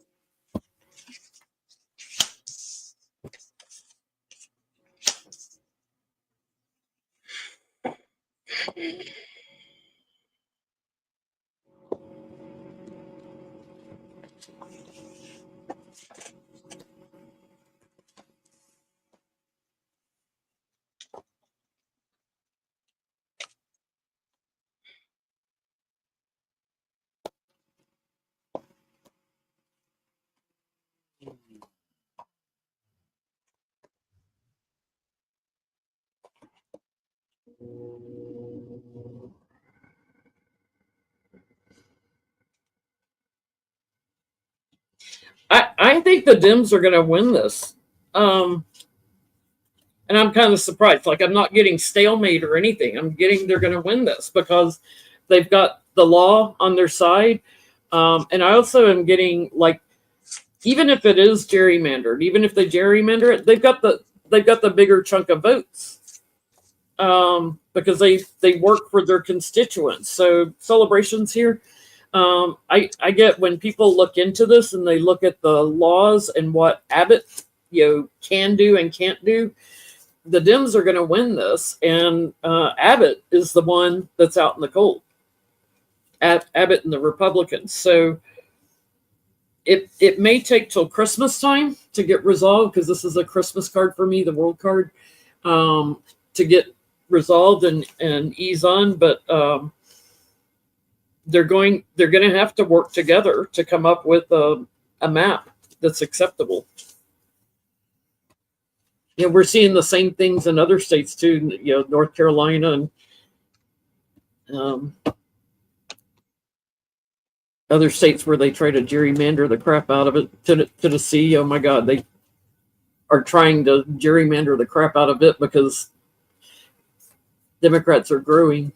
I think the Dems are going to win this. And I'm kind of surprised. Like, I'm not getting stalemate or anything. I'm getting they're going to win this because they've got the law on their side. And I also am getting, like, even if it is gerrymandered, even if they gerrymander it, they've got the bigger chunk of votes because they work for their constituents. So celebrations here. I get when people look into this and they look at the laws and what Abbott can do and can't do. The Dems are going to win this, and Abbott is the one that's out in the cold. Abbott and the Republicans. So it may take till Christmas time to get resolved, because this is a Christmas card for me, the World card, to get resolved and ease on. But they're going to have to work together to come up with a map that's acceptable. We're seeing the same things in other states too. North Carolina and other states where they try to gerrymander the crap out of it. Tennessee, oh my God, they are trying to gerrymander the crap out of it because Democrats are growing.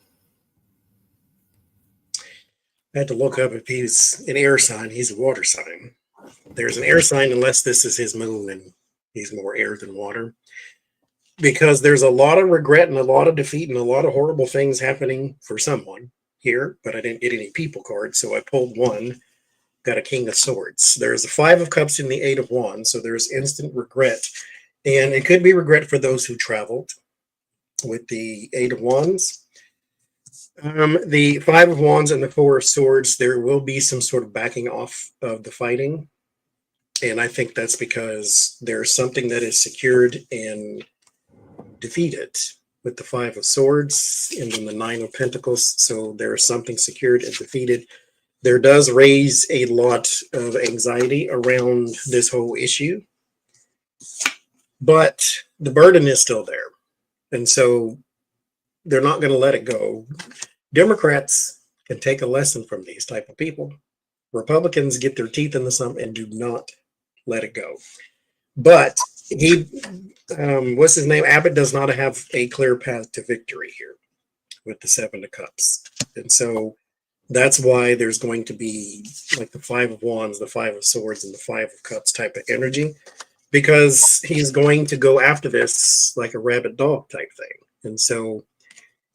I had to look up if he's an air sign. He's a water sign. There's an air sign unless this is his moon and he's more air than water. Because there's a lot of regret and a lot of defeat and a lot of horrible things happening for someone here, but I didn't get any people cards, so I pulled one, got a King of Swords. There's a Five of Cups and the Eight of Wands, so there's instant regret. And it could be regret for those who traveled with the Eight of Wands. The Five of Wands and the Four of Swords, there will be some sort of backing off of the fighting. And I think that's because there's something that is secured and defeated with the Five of Swords and then the Nine of Pentacles. So there's something secured and defeated. There does raise a lot of anxiety around this whole issue. But the burden is still there. And so they're not going to let it go. Democrats can take a lesson from these type of people. Republicans get their teeth in the sum and do not let it go. But what's his name? Abbott does not have a clear path to victory here with the Seven of Cups. And so that's why there's going to be like the Five of Wands, the Five of Swords, and the Five of Cups type of energy, because he's going to go after this like a rabid dog type thing. And so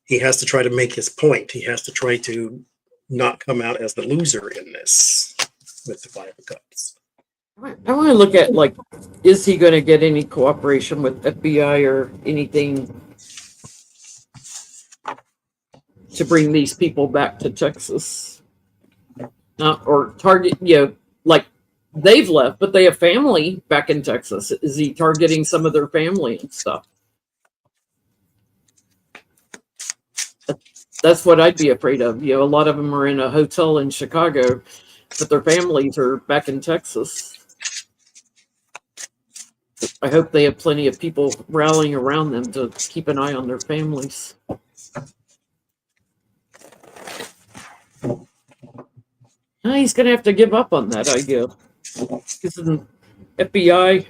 he has to try to make his point. He has to try to not come out as the loser in this with the Five of Cups. I want to look at, like, is he going to get any cooperation with FBI or anything to bring these people back to Texas? Or target, like they've left, but they have family back in Texas. Is he targeting some of their family and stuff? That's what I'd be afraid of. A lot of them are in a hotel in Chicago, but their families are back in Texas. I hope they have plenty of people rallying around them to keep an eye on their families. he's going to have to give up on that idea. He's an FBI.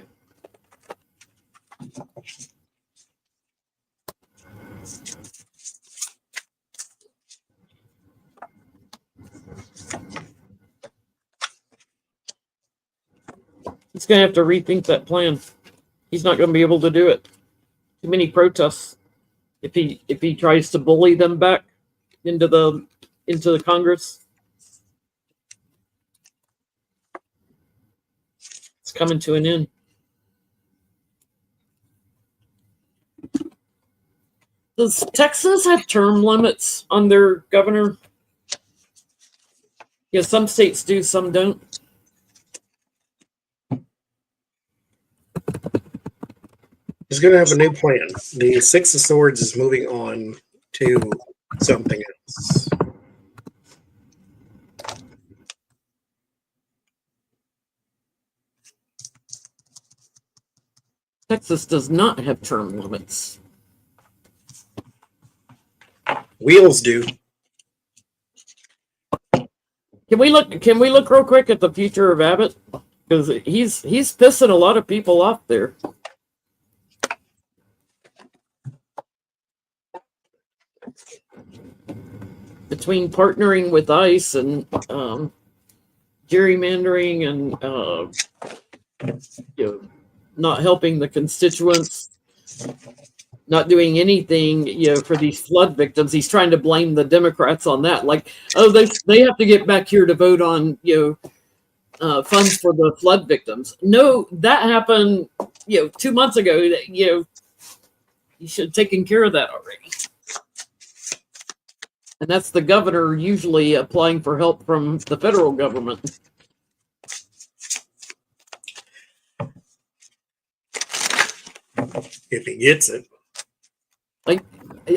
He's going to have to rethink that plan. He's not going to be able to do it. Too many protests. If he tries to bully them back into the Congress, it's coming to an end. Does Texas have term limits on their governor? Yeah, some states do, some don't. He's going to have a new plan. The Six of Swords is moving on to something else. Texas does not have term limits. Wheels do. Can we look real quick at the future of Abbott? Because he's pissing a lot of people off there. Between partnering with ICE and gerrymandering and not helping the constituents, not doing anything, for these flood victims. He's trying to blame the Democrats on that. Like, oh, they have to get back here to vote on, funds for the flood victims. No, that happened, 2 months ago. You should have taken care of that already. And that's the governor usually applying for help from the federal government. If he gets it. Like,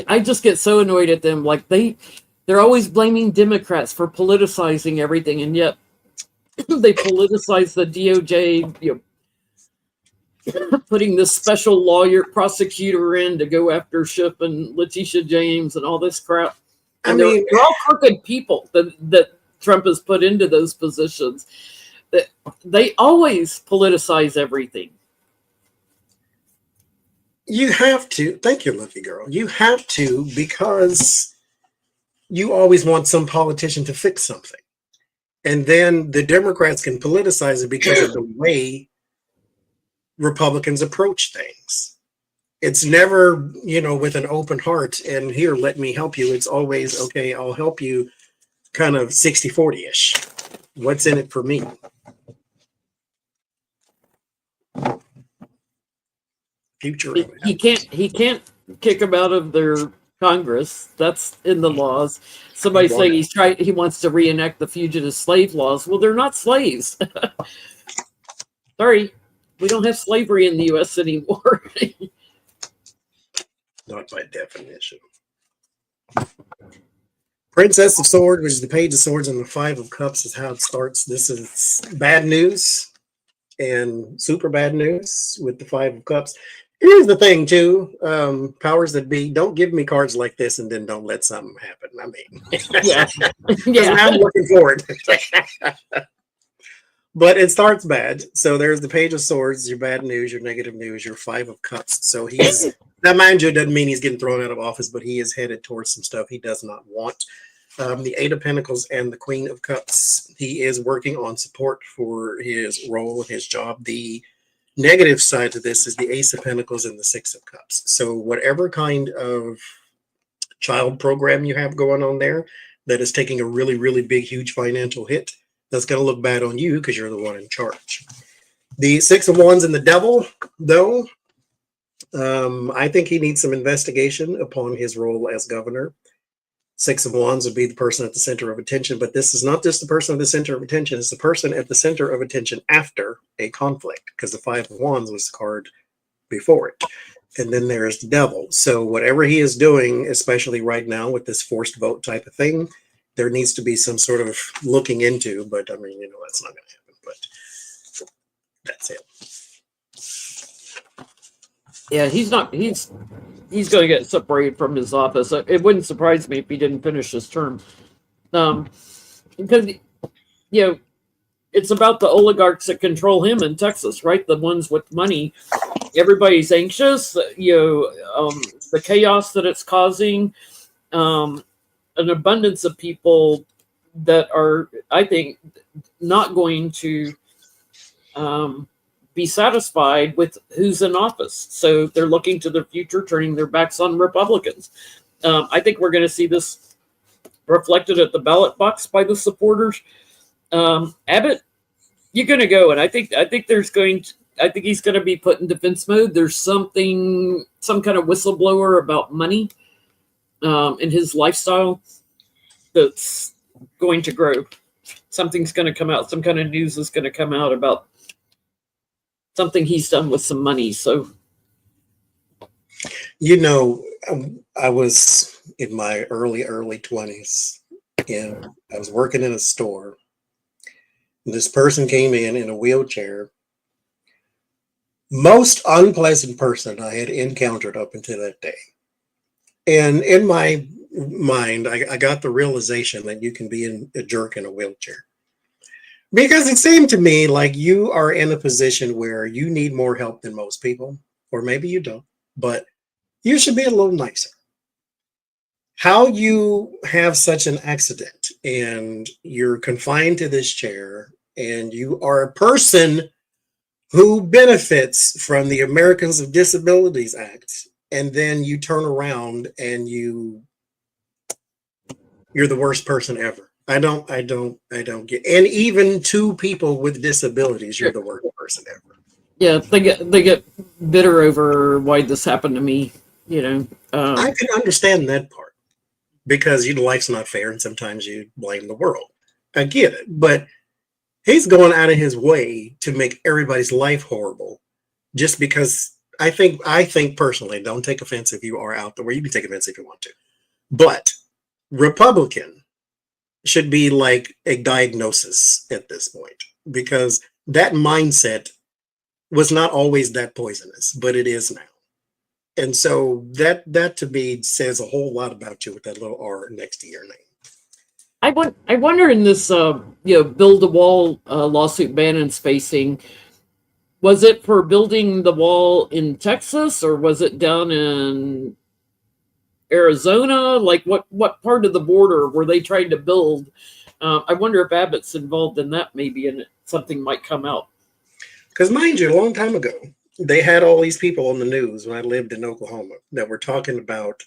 I just get so annoyed at them. Like, they're always blaming Democrats for politicizing everything, and yet they politicize the DOJ, putting this special lawyer prosecutor in to go after Schiff and Letitia James and all this crap. And they're all crooked people that Trump has put into those positions. They always politicize everything. You have to. Thank you, Lucky Girl. You have to, because you always want some politician to fix something. And then the Democrats can politicize it because of the way Republicans approach things. It's never, with an open heart and here, let me help you. It's always, okay, I'll help you, kind of 60-40-ish. What's in it for me? Future. He can't kick them out of their Congress. That's in the laws. Somebody say he wants to reenact the fugitive slave laws. Well, they're not slaves. Sorry, we don't have slavery in the U.S. anymore. Not by definition. Princess of Swords, which is the Page of Swords, and the Five of Cups is how it starts. This is bad news and super bad news with the Five of Cups. Here's the thing, too. Powers that be, don't give me cards like this and then don't let something happen. I mean, yeah. I'm looking forward. But it starts bad. So there's the Page of Swords, your bad news, your negative news, your Five of Cups. So he's, now mind you, it doesn't mean he's getting thrown out of office, but he is headed towards some stuff he does not want. The Eight of Pentacles and the Queen of Cups. He is working on support for his role, his job. The negative side to this is the Ace of Pentacles and the Six of Cups. So whatever kind of child program you have going on there that is taking a really, really big, huge financial hit, that's going to look bad on you because you're the one in charge. The Six of Wands and the Devil, though, I think he needs some investigation upon his role as governor. Six of Wands would be the person at the center of attention, but this is not just the person at the center of attention, it's the person at the center of attention after a conflict, because the Five of Wands was the card before it. And then there's the Devil. So whatever he is doing, especially right now with this forced vote type of thing, there needs to be some sort of looking into, but I mean, that's not going to happen, but that's it. Yeah, he's going to get separated from his office. It wouldn't surprise me if he didn't finish his term. Because it's about the oligarchs that control him in Texas, right? The ones with money. Everybody's anxious. The chaos that it's causing, an abundance of people that are, I think, not going to be satisfied with who's in office. So they're looking to the future, turning their backs on Republicans. I think we're going to see this reflected at the ballot box by the supporters. Abbott, you're going to go, and I think he's going to be put in defense mode. There's some kind of whistleblower about money in his lifestyle that's going to grow. Something's going to come out. Some kind of news is going to come out about something he's done with some money. So, I was in my early 20s, and I was working in a store. This person came in a wheelchair. Most unpleasant person I had encountered up until that day. And in my mind, I got the realization that you can be a jerk in a wheelchair. Because it seemed to me like you are in a position where you need more help than most people, or maybe you don't, but you should be a little nicer. How you have such an accident and you're confined to this chair and you are a person who benefits from the Americans with Disabilities Act, and then you turn around and you're the worst person ever. I don't get, and even two people with disabilities, you're the worst person ever. Yeah, they get bitter over why this happened to me. I can understand that part because life's not fair, and sometimes you blame the world. I get it, but he's going out of his way to make everybody's life horrible, just because I think personally. Don't take offense if you are out there. Where you can take offense if you want to, but Republican should be like a diagnosis at this point, because that mindset was not always that poisonous, but it is now. And so that to me says a whole lot about you with that little R next to your name. I wonder in this build a wall lawsuit Bannon's facing, was it for building the wall in Texas, or was it down in Arizona? Like what part of the border were they trying to build? I wonder if Abbott's involved in that maybe, and something might come out. Because mind you, a long time ago, they had all these people on the news when I lived in Oklahoma that were talking about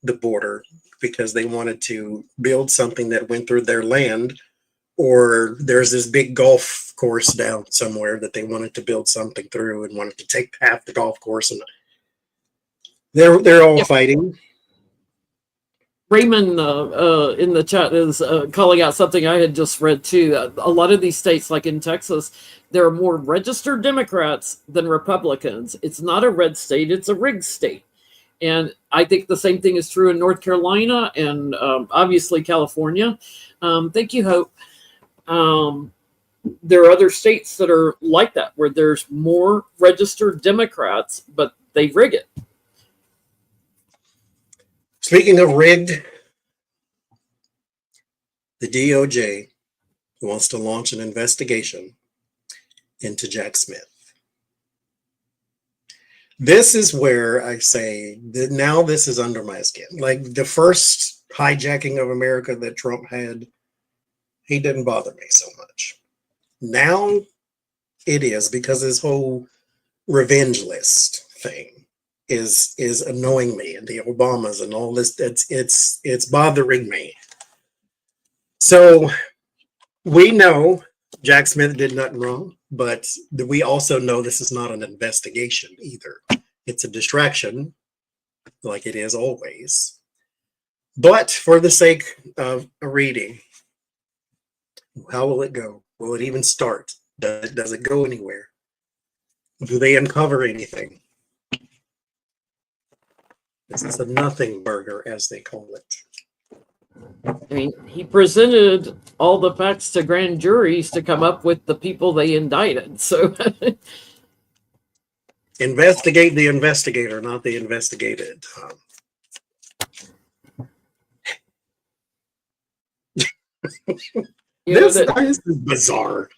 the border because they wanted to build something that went through their land, or there's this big golf course down somewhere that they wanted to build something through and wanted to take half the golf course, and they're all fighting. Raymond in the chat is calling out something I had just read too. A lot of these states, like in Texas, there are more registered Democrats than Republicans. It's not a red state, it's a rigged state. And I think the same thing is true in North Carolina and obviously California. Thank you, Hope. There are other states that are like that, where there's more registered Democrats, but they rig it. Speaking of rigged, the DOJ wants to launch an investigation into Jack Smith. This is where I say that now this is under my skin. Like the first hijacking of America that Trump had, he didn't bother me so much. Now it is, because this whole revenge list thing is annoying me, and the Obamas and all this, it's bothering me. So we know Jack Smith did nothing wrong, but we also know this is not an investigation either. It's a distraction, like it is always. But for the sake of a reading, how will it go? Will it even start? Does it go anywhere? Do they uncover anything? This is a nothing burger, as they call it. I mean, he presented all the facts to grand juries to come up with the people they indicted. So investigate the investigator, not the investigated. You know, This is bizarre.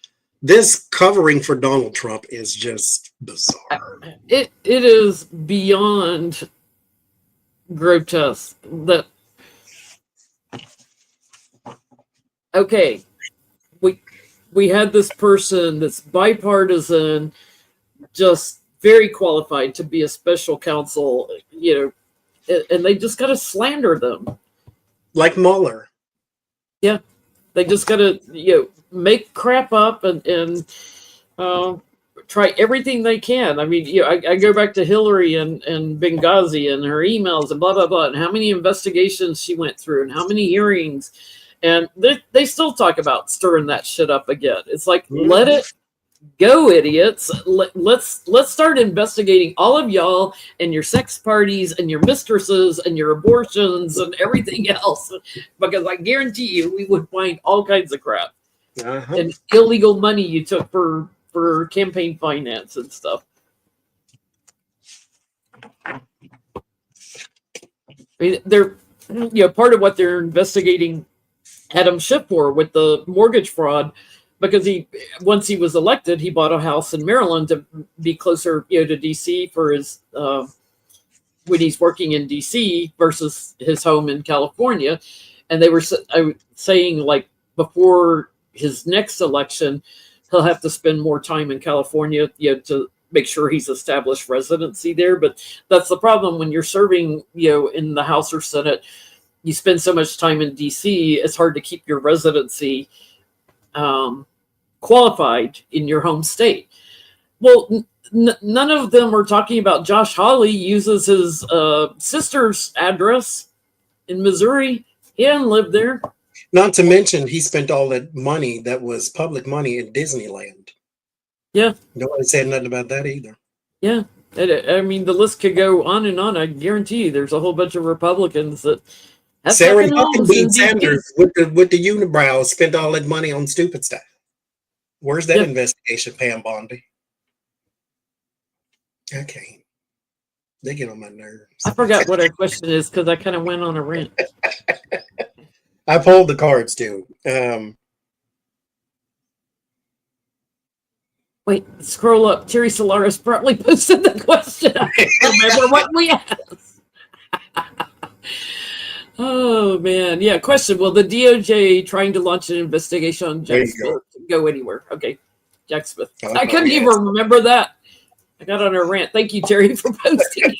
This covering for Donald Trump is just bizarre. it is beyond grotesque. That okay, we had this person that's bipartisan, just very qualified to be a special counsel, and they just got to slander them. Like Mueller. Yeah, they just got to make crap up and try everything they can. I mean, I go back to Hillary and Benghazi and her emails and blah blah blah, and how many investigations she went through and how many hearings, and they still talk about stirring that shit up again. It's like, let it go, idiots. Let's start investigating all of y'all and your sex parties and your mistresses and your abortions and everything else, because I guarantee you we would find all kinds of crap and illegal money you took for campaign finance and stuff. I mean, they're part of what they're investigating Adam Schiff for with the mortgage fraud, because once he was elected, he bought a house in Maryland to be closer to DC for his when he's working in DC versus his home in California. And they were saying, like, before his next election, he'll have to spend more time in California, to make sure he's established residency there. But that's the problem when you're serving, in the House or Senate. You spend so much time in DC, it's hard to keep your residency qualified in your home state. Well, none of them are talking about Josh Hawley uses his sister's address in Missouri. He didn't live there. Not to mention, he spent all that money that was public money in Disneyland. Yeah. Nobody said nothing about that either. Yeah. I mean, the list could go on and on. I guarantee you there's a whole bunch of Republicans that have Sarah Huckabee Sanders with the unibrows spent all that money on stupid stuff. Where's that investigation, Pam Bondi? Okay. They get on my nerves. I forgot what our question is because I kind of went on a rant. I pulled the cards too. Wait, scroll up. Terry Solaris probably posted the question. I don't remember what we asked. Oh, man. Yeah, question. Will the DOJ trying to launch an investigation on Jack Smith go anywhere? Okay, Jack Smith. I couldn't even remember that. I got on a rant. Thank you, Terry, for posting.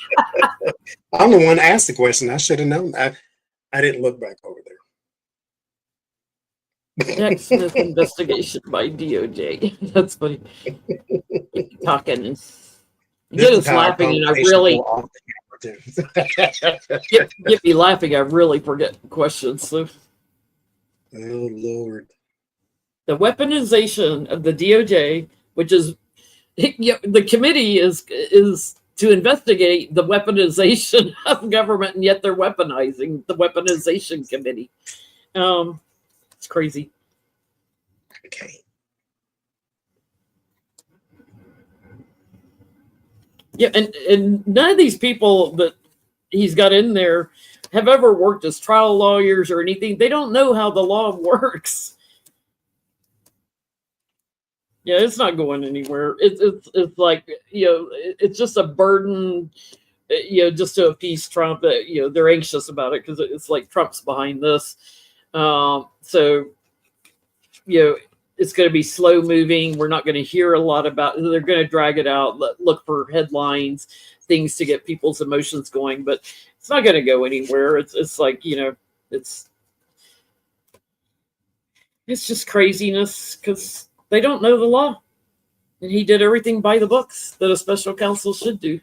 I'm the one that asked the question. I should have known. I didn't look back over there. Jack Smith investigation by DOJ. That's funny. Talking and get us laughing, and I really get me laughing. I really forget questions. So, oh Lord, the weaponization of the DOJ, which is the committee is to investigate the weaponization of government, and yet they're weaponizing the weaponization committee. It's crazy. Okay. Yeah, and none of these people that he's got in there have ever worked as trial lawyers or anything. They don't know how the law works. Yeah, it's not going anywhere. It's like, it's just a burden, just to appease Trump. They're anxious about it because it's like Trump's behind this. So, it's going to be slow moving. We're not going to hear a lot about it. They're going to drag it out, look for headlines, things to get people's emotions going, but it's not going to go anywhere. It's like, it's just craziness because they don't know the law. And he did everything by the books that a special counsel should do.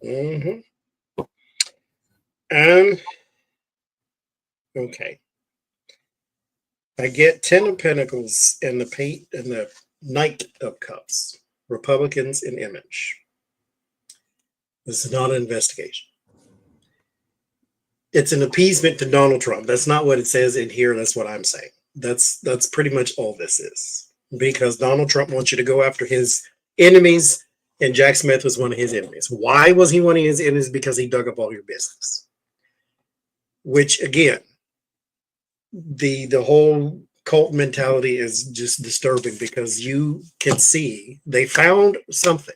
Mm-hmm. Okay. I get 10 of Pentacles and the Knight of Cups. Republicans in image. This is not an investigation. It's an appeasement to Donald Trump. That's not what it says in here. That's what I'm saying. That's pretty much all this is. Because Donald Trump wants you to go after his enemies, and Jack Smith was one of his enemies. Why was he one of his enemies? Because he dug up all your business. Which, again, the whole cult mentality is just disturbing because you can see they found something.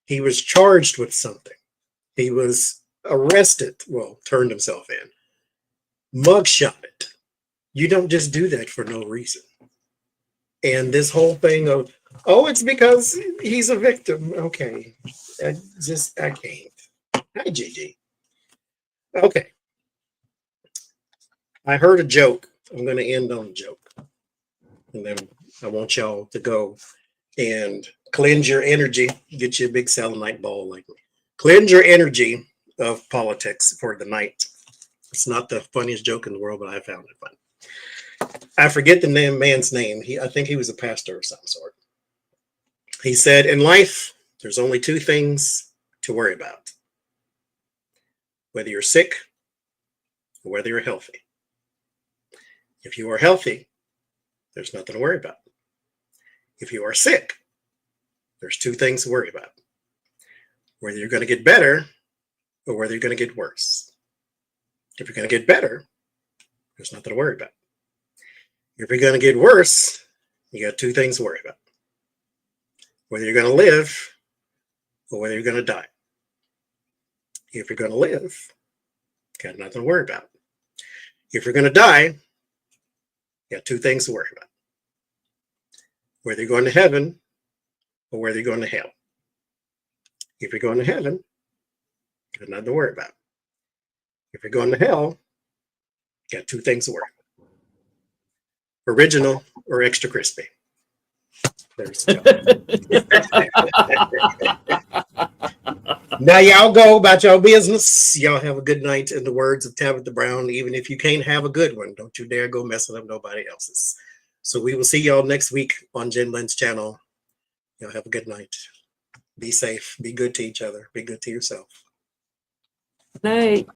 He was charged with something. He was arrested. Well, turned himself in. Mugshot it. You don't just do that for no reason. And this whole thing of, oh, it's because he's a victim. Okay. I can't. Hi, Gigi. Okay. I heard a joke. I'm going to end on a joke. And then I want y'all to go and cleanse your energy. Get you a big selenite ball like me. Cleanse your energy of politics for the night. It's not the funniest joke in the world, but I found it funny. I forget the man's name. I think he was a pastor of some sort. He said, in life, there's only two things to worry about. Whether you're sick or whether you're healthy. If you are healthy, there's nothing to worry about. If you are sick, there's two things to worry about. Whether you're going to get better or whether you're going to get worse. If you're going to get better, there's nothing to worry about. If you're going to get worse, you got two things to worry about. Whether you're going to live or whether you're going to die. If you're going to live, got nothing to worry about. If you're going to die, you got two things to worry about. Whether you're going to heaven or whether you're going to hell. If you're going to heaven, got nothing to worry about. If you're going to hell, got two things to worry about. Original or extra crispy. There's Now y'all go about your business. Y'all have a good night. In the words of Tabitha Brown, even if you can't have a good one, don't you dare go messing up nobody else's. So we will see y'all next week on Jen Lynn's channel. Y'all have a good night. Be safe. Be good to each other. Be good to yourself. Night.